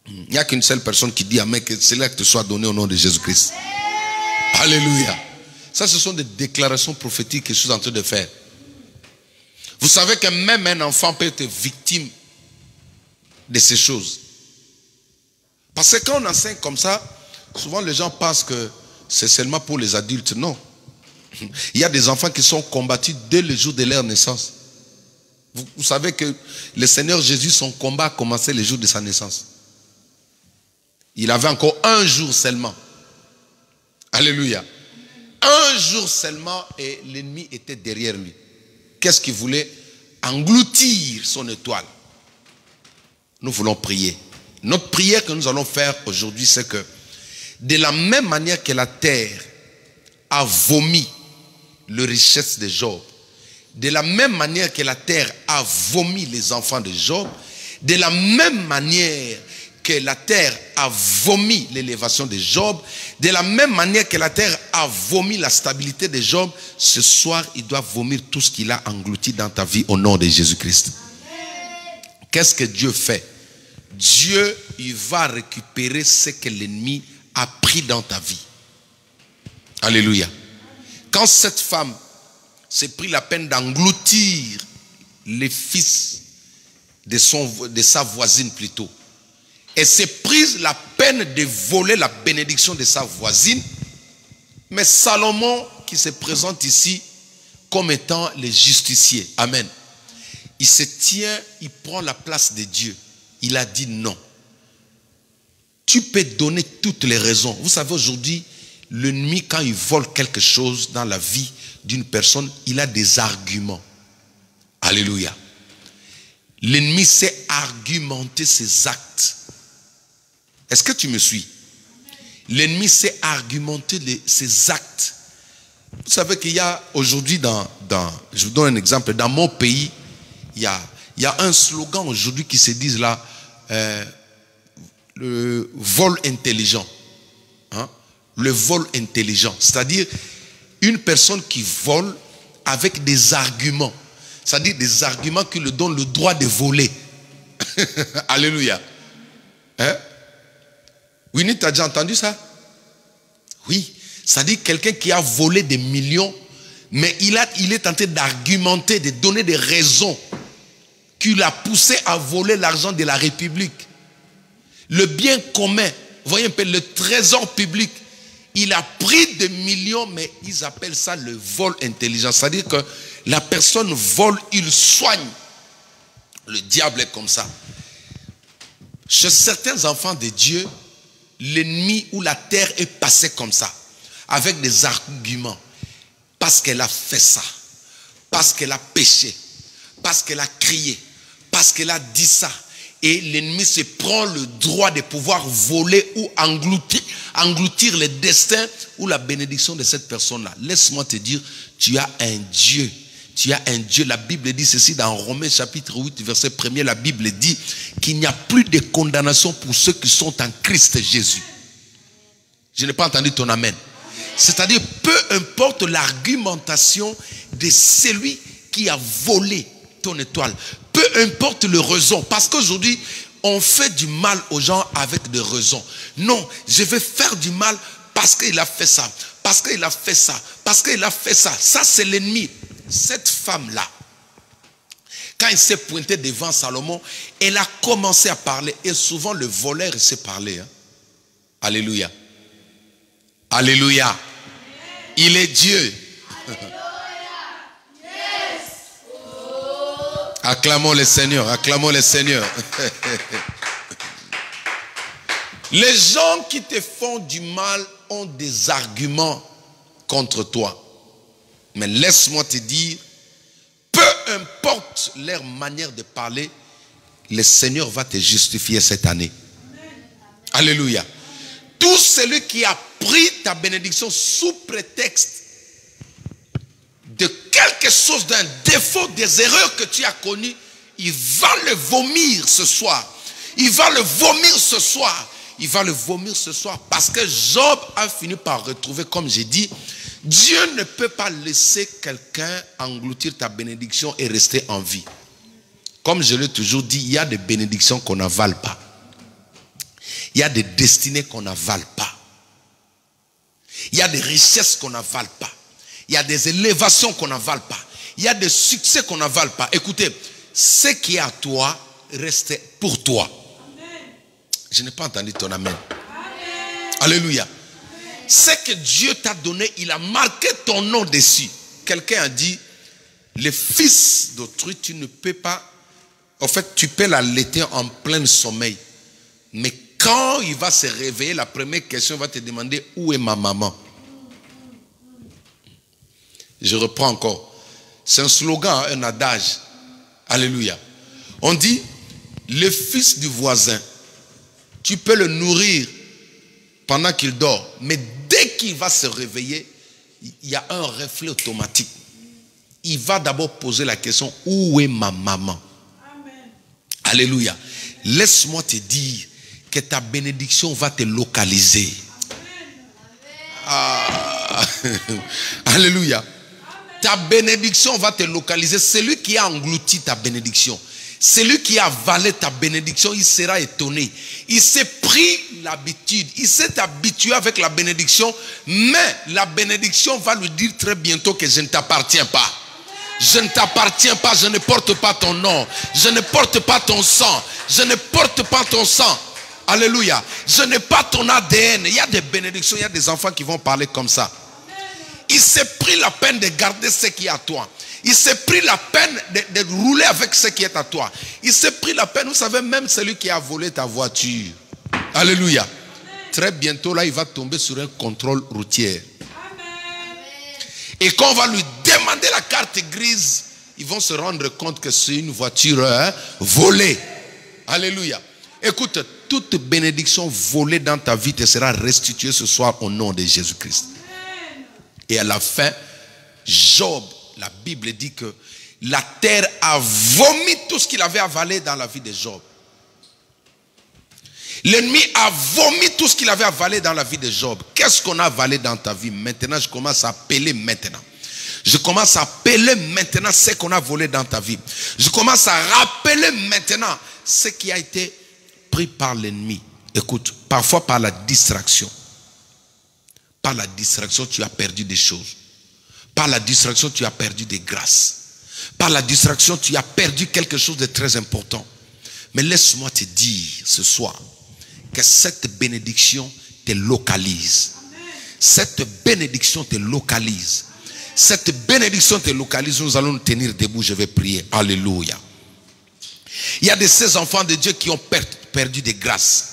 Il n'y a qu'une seule personne qui dit amen, que cela te soit donné au nom de Jésus-Christ. Alléluia. Ça, ce sont des déclarations prophétiques que je suis en train de faire. Vous savez que même un enfant peut être victime de ces choses. Parce que quand on enseigne comme ça, souvent les gens pensent que c'est seulement pour les adultes. Non. Il y a des enfants qui sont combattus dès le jour de leur naissance. Vous savez que le Seigneur Jésus, son combat a commencé le jour de sa naissance. Il avait encore un jour seulement. Alléluia. Un jour seulement et l'ennemi était derrière lui. Qu'est-ce qu'il voulait? Engloutir son étoile. Nous voulons prier. Notre prière que nous allons faire aujourd'hui, c'est que de la même manière que la terre a vomi les richesses de Job, de la même manière que la terre a vomi les enfants de Job, de la même manière que la terre a vomi l'élévation de Job, de la même manière que la terre a vomi la stabilité de Job, ce soir, il doit vomir tout ce qu'il a englouti dans ta vie au nom de Jésus-Christ. Qu'est-ce que Dieu fait? Dieu, il va récupérer ce que l'ennemi a pris dans ta vie. Alléluia. Quand cette femme s'est pris la peine d'engloutir les fils de sa voisine plutôt, elle s'est prise la peine de voler la bénédiction de sa voisine, mais Salomon qui se présente ici comme étant le justicier, amen, il se tient, il prend la place de Dieu. Il a dit non. Tu peux donner toutes les raisons. Vous savez aujourd'hui, l'ennemi quand il vole quelque chose dans la vie d'une personne, il a des arguments. Alléluia. L'ennemi sait argumenter ses actes. Est-ce que tu me suis? L'ennemi sait argumenter ses actes. Vous savez qu'il y a aujourd'hui je vous donne un exemple, dans mon pays, il y a un slogan aujourd'hui qui se dit là, le vol intelligent. Hein? Le vol intelligent. C'est-à-dire une personne qui vole avec des arguments. C'est-à-dire des arguments qui lui donnent le droit de voler. Alléluia. Hein? Winnie, tu as déjà entendu ça? Oui. C'est-à-dire quelqu'un qui a volé des millions, mais il est tenté d'argumenter, de donner des raisons qui l'a poussé à voler l'argent de la République. Le bien commun, vous voyez un peu, le trésor public, il a pris des millions, mais ils appellent ça le vol intelligent. C'est-à-dire que la personne vole, il soigne. Le diable est comme ça. Chez certains enfants de Dieu, l'ennemi ou la terre est passée comme ça, avec des arguments. Parce qu'elle a fait ça, parce qu'elle a péché, parce qu'elle a crié, parce qu'elle a dit ça. et l'ennemi se prend le droit de pouvoir voler ou engloutir le destin ou la bénédiction de cette personne-là. Laisse-moi te dire, tu as un Dieu. Tu as un Dieu. La Bible dit ceci dans Romains chapitre 8, verset 1er. La Bible dit qu'il n'y a plus de condamnation pour ceux qui sont en Christ Jésus. Je n'ai pas entendu ton amen. C'est-à-dire, peu importe l'argumentation de celui qui a volé ton étoile. Peu importe le raison. Parce qu'aujourd'hui, on fait du mal aux gens avec des raisons. Non, je vais faire du mal parce qu'il a fait ça. Parce qu'il a fait ça. Parce qu'il a fait ça. Ça, c'est l'ennemi. Cette femme-là, quand il s'est pointé devant Salomon, elle a commencé à parler. Et souvent, le voleur, il sait parler. Hein? Alléluia. Alléluia. Il est Dieu. Acclamons le Seigneur, acclamons le Seigneur. Les gens qui te font du mal ont des arguments contre toi. Mais laisse-moi te dire, peu importe leur manière de parler, le Seigneur va te justifier cette année. Alléluia. Tout celui qui a pris ta bénédiction sous prétexte de quelque chose, d'un défaut, des erreurs que tu as connues, il va le vomir ce soir. Il va le vomir ce soir. Il va le vomir ce soir parce que Job a fini par retrouver, comme j'ai dit, Dieu ne peut pas laisser quelqu'un engloutir ta bénédiction et rester en vie. Comme je l'ai toujours dit, il y a des bénédictions qu'on n'avale pas. Il y a des destinées qu'on n'avale pas. Il y a des richesses qu'on n'avale pas. Il y a des élévations qu'on n'avale pas. Il y a des succès qu'on n'avale pas. Écoutez, ce qui est à toi reste pour toi. Amen. Je n'ai pas entendu ton amen. Amen. Alléluia. Amen. Ce que Dieu t'a donné, il a marqué ton nom dessus. Quelqu'un a dit, le fils d'autrui, tu ne peux pas, en fait, tu peux l'allaiter en plein sommeil. Mais quand il va se réveiller, la première question va te demander, où est ma maman? Je reprends encore. C'est un slogan, un adage. Alléluia. On dit, le fils du voisin, tu peux le nourrir pendant qu'il dort. Mais dès qu'il va se réveiller, il y a un reflet automatique. Il va d'abord poser la question, où est ma maman? Amen. Alléluia. Laisse-moi te dire que ta bénédiction va te localiser. Ah. Alléluia. Ta bénédiction va te localiser. Celui qui a englouti ta bénédiction, celui qui a avalé ta bénédiction, il sera étonné. Il s'est pris l'habitude, il s'est habitué avec la bénédiction, mais la bénédiction va lui dire très bientôt que je ne t'appartiens pas. Je ne t'appartiens pas, je ne porte pas ton nom, je ne porte pas ton sang, je ne porte pas ton sang. Alléluia. Je n'ai pas ton ADN. Il y a des bénédictions, il y a des enfants qui vont parler comme ça. Il s'est pris la peine de garder ce qui est à toi. Il s'est pris la peine de rouler avec ce qui est à toi. Il s'est pris la peine, vous savez, même celui qui a volé ta voiture. Alléluia. Très bientôt, là, il va tomber sur un contrôle routier. Et quand on va lui demander la carte grise, ils vont se rendre compte que c'est une voiture volée. Alléluia. Écoute, toute bénédiction volée dans ta vie te sera restituée ce soir au nom de Jésus-Christ. Et à la fin, Job, la Bible dit que la terre a vomi tout ce qu'il avait avalé dans la vie de Job. L'ennemi a vomi tout ce qu'il avait avalé dans la vie de Job. Qu'est-ce qu'on a avalé dans ta vie? Maintenant, je commence à appeler maintenant. Je commence à appeler maintenant ce qu'on a volé dans ta vie. Je commence à rappeler maintenant ce qui a été pris par l'ennemi. Écoute, parfois par la distraction. Par la distraction, tu as perdu des choses. Par la distraction, tu as perdu des grâces. Par la distraction, tu as perdu quelque chose de très important. Mais laisse-moi te dire ce soir que cette bénédiction te localise. Cette bénédiction te localise. Cette bénédiction te localise. Nous allons nous tenir debout. Je vais prier. Alléluia. Il y a de ces enfants de Dieu qui ont perdu des grâces.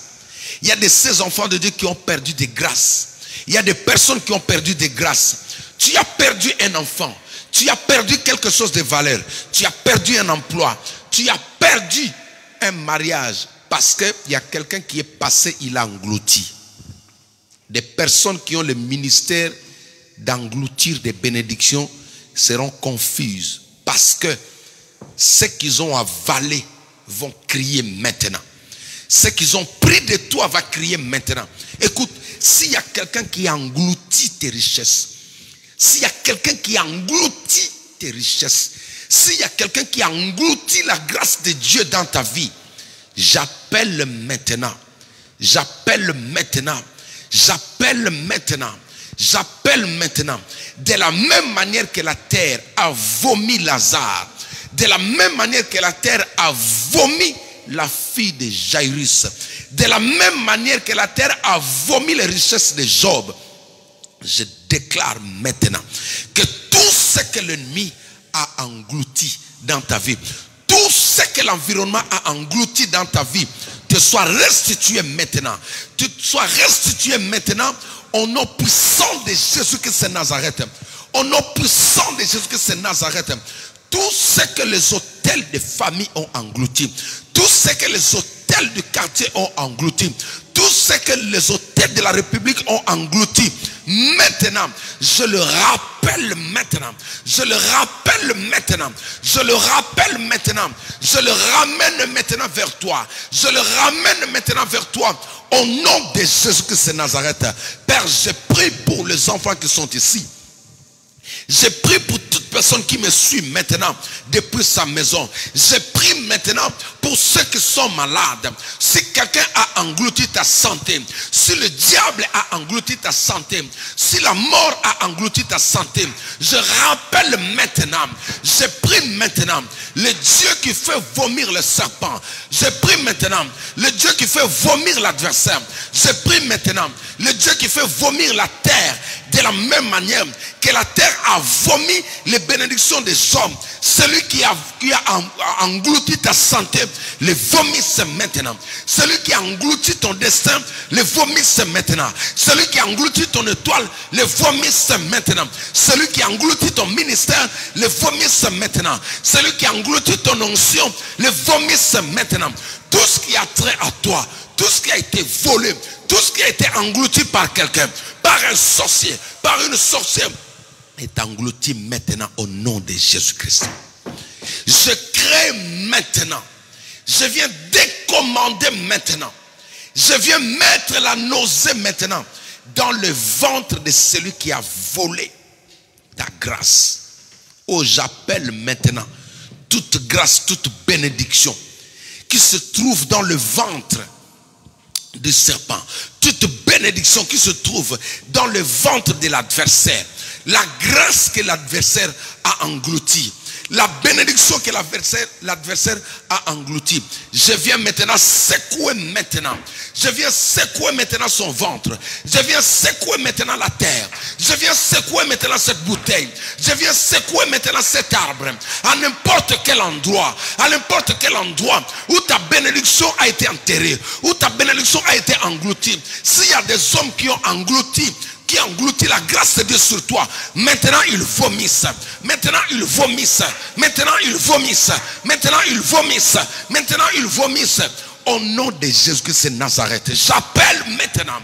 Il y a de ces enfants de Dieu qui ont perdu des grâces. Il y a des personnes qui ont perdu des grâces. Tu as perdu un enfant. Tu as perdu quelque chose de valeur. Tu as perdu un emploi. Tu as perdu un mariage parce qu'il y a quelqu'un qui est passé, il a englouti. Des personnes qui ont le ministère d'engloutir des bénédictions seront confuses parce que ce qu'ils ont avalé vont crier maintenant. Ce qu'ils ont pris de toi va crier maintenant. Écoute, s'il y a quelqu'un qui engloutit tes richesses, s'il y a quelqu'un qui engloutit tes richesses, s'il y a quelqu'un qui engloutit la grâce de Dieu dans ta vie, j'appelle maintenant, j'appelle maintenant, j'appelle maintenant, j'appelle maintenant. De la même manière que la terre a vomi Lazare, de la même manière que la terre a vomi la fille de Jairus, de la même manière que la terre a vomi les richesses de Job, je déclare maintenant que tout ce que l'ennemi a englouti dans ta vie, tout ce que l'environnement a englouti dans ta vie, te soit restitué maintenant. Tu sois restitué maintenant au nom puissant de Jésus-Christ de Nazareth. Au nom puissant de Jésus-Christ de Nazareth. Tout ce que les hôtels de famille ont englouti, tout ce que les hôtels du quartier ont englouti, tout ce que les hôtels de la République ont englouti, maintenant, je le rappelle maintenant, je le rappelle maintenant, je le rappelle maintenant, je le ramène maintenant vers toi, je le ramène maintenant vers toi, au nom de Jésus-Christ de Nazareth. Père, je prie pour les enfants qui sont ici. Je prie pour toute personne qui me suit maintenant depuis sa maison. Je prie maintenant pour ceux qui sont malades. Si quelqu'un a englouti ta santé, si le diable a englouti ta santé, si la mort a englouti ta santé, je rappelle maintenant, je prie maintenant, le Dieu qui fait vomir le serpent, je prie maintenant, le Dieu qui fait vomir l'adversaire, je prie maintenant, le Dieu qui fait vomir la terre, de la même manière que la terre a vomi les bénédictions des hommes. Celui qui a englouti ta santé, le vomisse maintenant. Celui qui a englouti ton destin, le vomisse maintenant. Celui qui a englouti ton étoile, le vomisse maintenant. Celui qui a englouti ton ministère, le vomisse maintenant. Celui qui a englouti ton onction, le vomisse maintenant. Tout ce qui a trait à toi, tout ce qui a été volé, tout ce qui a été englouti par quelqu'un, par un sorcier, par une sorcière, est englouti maintenant au nom de Jésus-Christ. Je crée maintenant. Je viens décommander maintenant. Je viens mettre la nausée maintenant dans le ventre de celui qui a volé ta grâce. Oh, j'appelle maintenant toute grâce, toute bénédiction qui se trouve dans le ventre du serpent, toute bénédiction qui se trouve dans le ventre de l'adversaire, la grâce que l'adversaire a engloutie, la bénédiction que l'adversaire a engloutie. Je viens maintenant secouer maintenant. Je viens secouer maintenant son ventre. Je viens secouer maintenant la terre. Je viens secouer maintenant cette bouteille. Je viens secouer maintenant cet arbre. À n'importe quel endroit. À n'importe quel endroit où ta bénédiction a été enterrée. Où ta bénédiction a été engloutie. S'il y a des hommes qui ont englouti la grâce de Dieu sur toi, maintenant ils vomissent, maintenant ils vomissent, maintenant ils vomissent, maintenant ils vomissent, maintenant ils vomissent. Au nom de Jésus-Christ de Nazareth, j'appelle maintenant,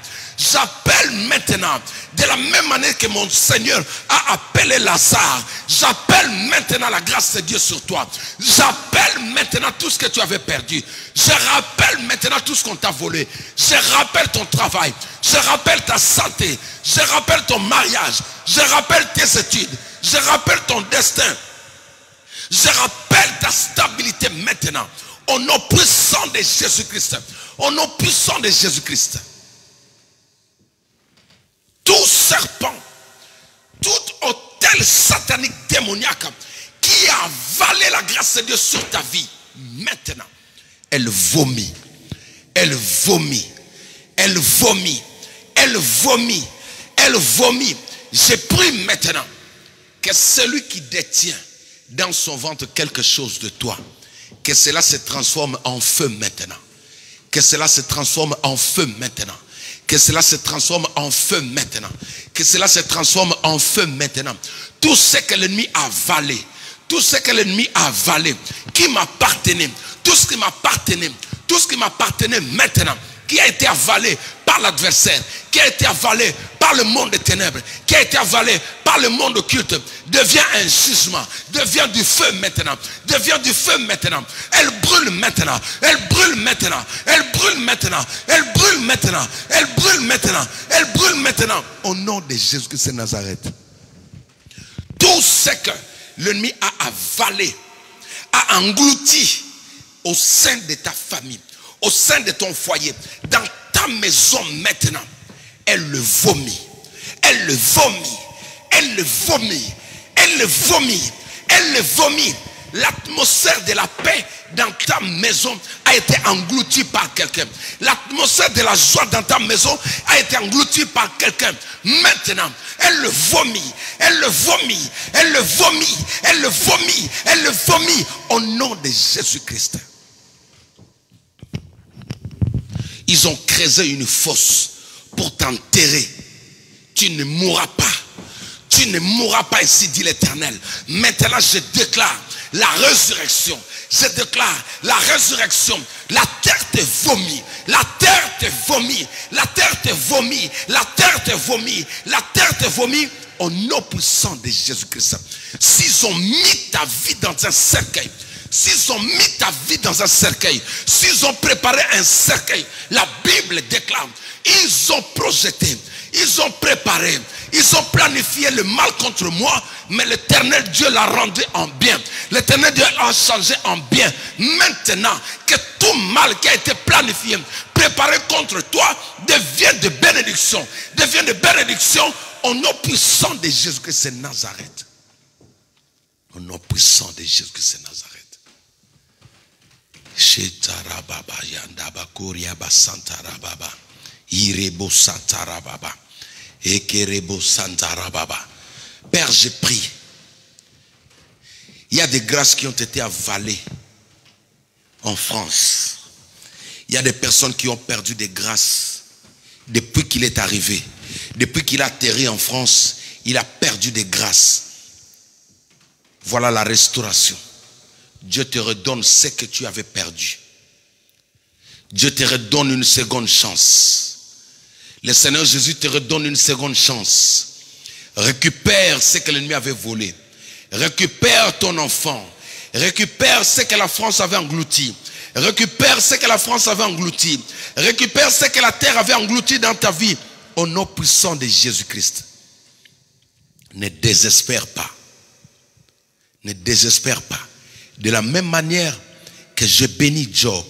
de la même manière que mon Seigneur a appelé Lazare, j'appelle maintenant la grâce de Dieu sur toi. J'appelle maintenant tout ce que tu avais perdu. Je rappelle maintenant tout ce qu'on t'a volé. Je rappelle ton travail. Je rappelle ta santé. Je rappelle ton mariage. Je rappelle tes études. Je rappelle ton destin. Je rappelle ta stabilité maintenant. Au nom puissant de Jésus-Christ. Au nom puissant de Jésus-Christ. Tout serpent, tout hôtel satanique démoniaque qui a avalé la grâce de Dieu sur ta vie, maintenant, elle vomit, elle vomit, elle vomit, elle vomit, elle vomit. Je prie maintenant que celui qui détient dans son ventre quelque chose de toi, que cela se transforme en feu maintenant. Que cela se transforme en feu maintenant. Que cela se transforme en feu maintenant. Que cela se transforme en feu maintenant. Tout ce que l'ennemi a avalé, tout ce que l'ennemi a avalé, qui m'appartenait, tout ce qui m'appartenait maintenant, qui a été avalé par l'adversaire, qui a été avalé par le monde des ténèbres, qui a été avalé par le monde occulte, devient un jugement, devient du feu maintenant, devient du feu maintenant. Elle brûle maintenant, elle brûle maintenant, elle brûle maintenant, elle brûle maintenant, elle brûle maintenant, elle brûle maintenant. Au nom de Jésus-Christ de Nazareth. Tout ce que l'ennemi a avalé, a englouti au sein de ta famille, au sein de ton foyer, dans ta maison maintenant, elle le vomit, elle le vomit, elle le vomit, elle le vomit, elle le vomit. L'atmosphère de la paix dans ta maison a été engloutie par quelqu'un. L'atmosphère de la joie dans ta maison a été engloutie par quelqu'un. Maintenant, elle le vomit, elle le vomit, elle le vomit, elle le vomit, elle le vomit au nom de Jésus-Christ. Ils ont creusé une fosse pour t'enterrer. Tu ne mourras pas. Tu ne mourras pas ici, dit l'Éternel. Maintenant, je déclare la résurrection. Je déclare la résurrection. La terre te vomit. La terre te vomit. La terre te vomit. La terre te vomit. La terre te vomit. Au nom puissant de Jésus-Christ. S'ils ont mis ta vie dans un cercueil, s'ils ont mis ta vie dans un cercueil, s'ils ont préparé un cercueil, la Bible déclare, ils ont projeté, ils ont préparé, ils ont planifié le mal contre moi, mais l'Éternel Dieu l'a rendu en bien. L'Éternel Dieu l'a changé en bien. Maintenant, que tout mal qui a été planifié, préparé contre toi, devienne de bénédiction. Devienne de bénédiction au nom puissant de Jésus-Christ de Nazareth. Au nom puissant de Jésus-Christ de Nazareth. Shetarababa yandaba kuriaba santarababa irebo santarababa ekerebo santarababa. Père, je prie. Il y a des grâces qui ont été avalées en France. Il y a des personnes qui ont perdu des grâces depuis qu'il est arrivé. Depuis qu'il a atterri en France, il a perdu des grâces. Voilà la restauration. Dieu te redonne ce que tu avais perdu. Dieu te redonne une seconde chance. Le Seigneur Jésus te redonne une seconde chance. Récupère ce que l'ennemi avait volé. Récupère ton enfant. Récupère ce que la France avait englouti. Récupère ce que la France avait englouti. Récupère ce que la terre avait englouti dans ta vie. Au nom puissant de Jésus-Christ. Ne désespère pas. Ne désespère pas. De la même manière que je bénis Job,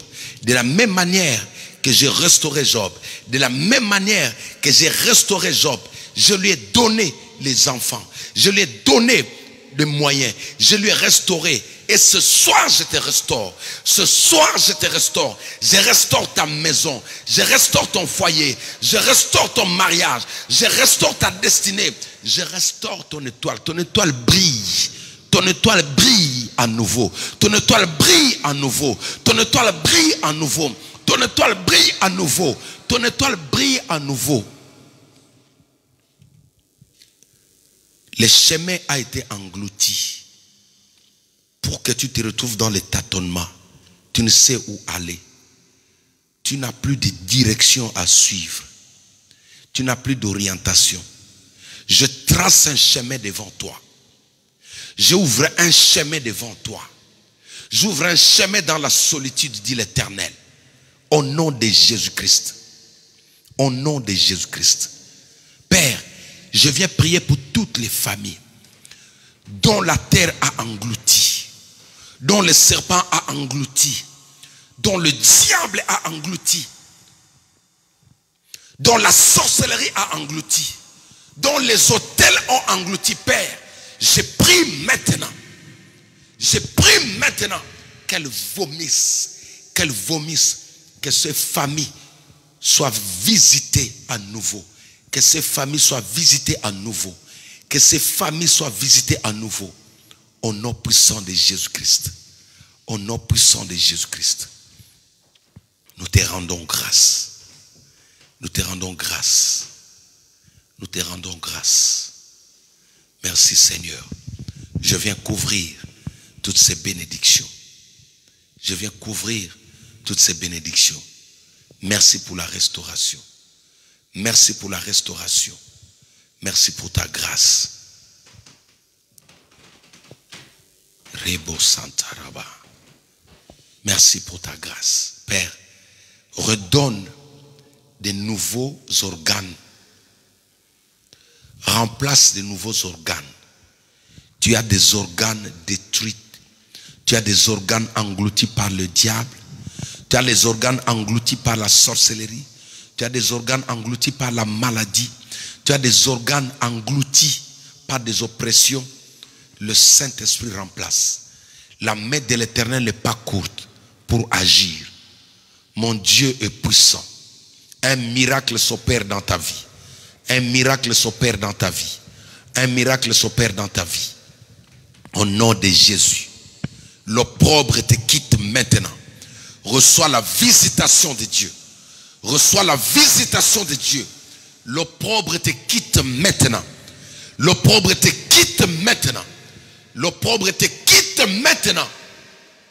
de la même manière que j'ai restauré Job, de la même manière que j'ai restauré Job, je lui ai donné les enfants, je lui ai donné des moyens, je lui ai restauré. Et ce soir je te restaure, ce soir je te restaure, je restaure ta maison, je restaure ton foyer, je restaure ton mariage, je restaure ta destinée, je restaure ton étoile brille. Ton étoile brille à nouveau. Ton étoile brille à nouveau. Ton étoile brille à nouveau. Ton étoile brille à nouveau. Ton étoile brille à nouveau. Le chemin a été englouti pour que tu te retrouves dans le tâtonnement. Tu ne sais où aller. Tu n'as plus de direction à suivre. Tu n'as plus d'orientation. Je trace un chemin devant toi. J'ouvre un chemin devant toi. J'ouvre un chemin dans la solitude, dit l'Éternel. Au nom de Jésus-Christ. Au nom de Jésus-Christ. Père, je viens prier pour toutes les familles dont la terre a englouti, dont le serpent a englouti, dont le diable a englouti, dont la sorcellerie a englouti, dont les autels ont englouti, Père. Je prie maintenant qu'elles vomissent, que ces familles soient visitées à nouveau, que ces familles soient visitées à nouveau, que ces familles soient visitées à nouveau, au nom puissant de Jésus-Christ, au nom puissant de Jésus-Christ. Nous te rendons grâce, nous te rendons grâce, nous te rendons grâce. Merci Seigneur. Je viens couvrir toutes ces bénédictions. Je viens couvrir toutes ces bénédictions. Merci pour la restauration. Merci pour la restauration. Merci pour ta grâce. Rebo Santaraba. Merci pour ta grâce. Père, redonne des nouveaux organes. Remplace de nouveaux organes. Tu as des organes détruits. Tu as des organes engloutis par le diable. Tu as les organes engloutis par la sorcellerie. Tu as des organes engloutis par la maladie. Tu as des organes engloutis par des oppressions. Le Saint-Esprit remplace. La main de l'Éternel n'est pas courte pour agir. Mon Dieu est puissant. Un miracle s'opère dans ta vie. Un miracle s'opère dans ta vie. Un miracle s'opère dans ta vie. Au nom de Jésus. L'opprobre te quitte maintenant. Reçois la visitation de Dieu. Reçois la visitation de Dieu. L'opprobre te quitte maintenant. L'opprobre te quitte maintenant. L'opprobre te quitte maintenant.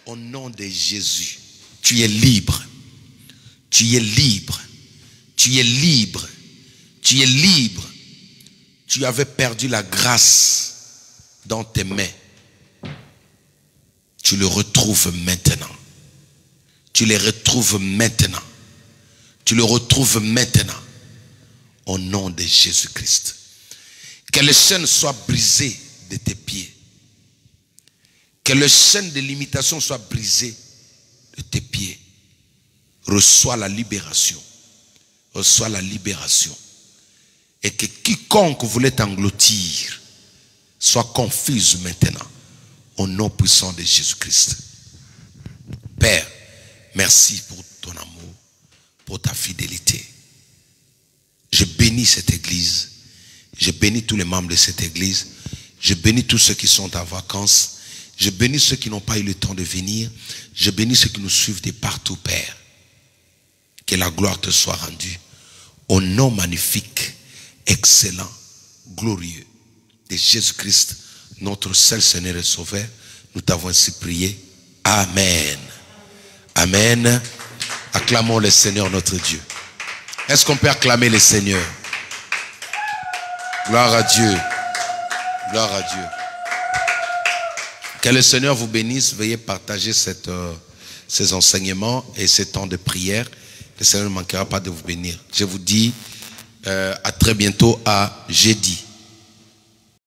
Au nom de Jésus. Tu es libre. Tu es libre. Tu es libre. Tu es libre. Tu avais perdu la grâce dans tes mains. Tu le retrouves maintenant. Tu le retrouves maintenant. Tu le retrouves maintenant. Au nom de Jésus-Christ. Que les chaînes soient brisées de tes pieds. Que les chaînes de limitation soient brisées de tes pieds. Reçois la libération. Reçois la libération. Et que quiconque voulait t'engloutir soit confuse maintenant. Au nom puissant de Jésus-Christ. Père, merci pour ton amour, pour ta fidélité. Je bénis cette église. Je bénis tous les membres de cette église. Je bénis tous ceux qui sont en vacances. Je bénis ceux qui n'ont pas eu le temps de venir. Je bénis ceux qui nous suivent de partout, Père. Que la gloire te soit rendue. Au nom magnifique, excellent, glorieux de Jésus-Christ, notre seul Seigneur et Sauveur, nous t'avons ainsi prié. Amen. Amen. Acclamons le Seigneur notre Dieu. Est-ce qu'on peut acclamer le Seigneur? Gloire à Dieu. Gloire à Dieu. Que le Seigneur vous bénisse. Veuillez partager ces enseignements et ces temps de prière. Le Seigneur ne manquera pas de vous bénir. Je vous dis à très bientôt, à jeudi.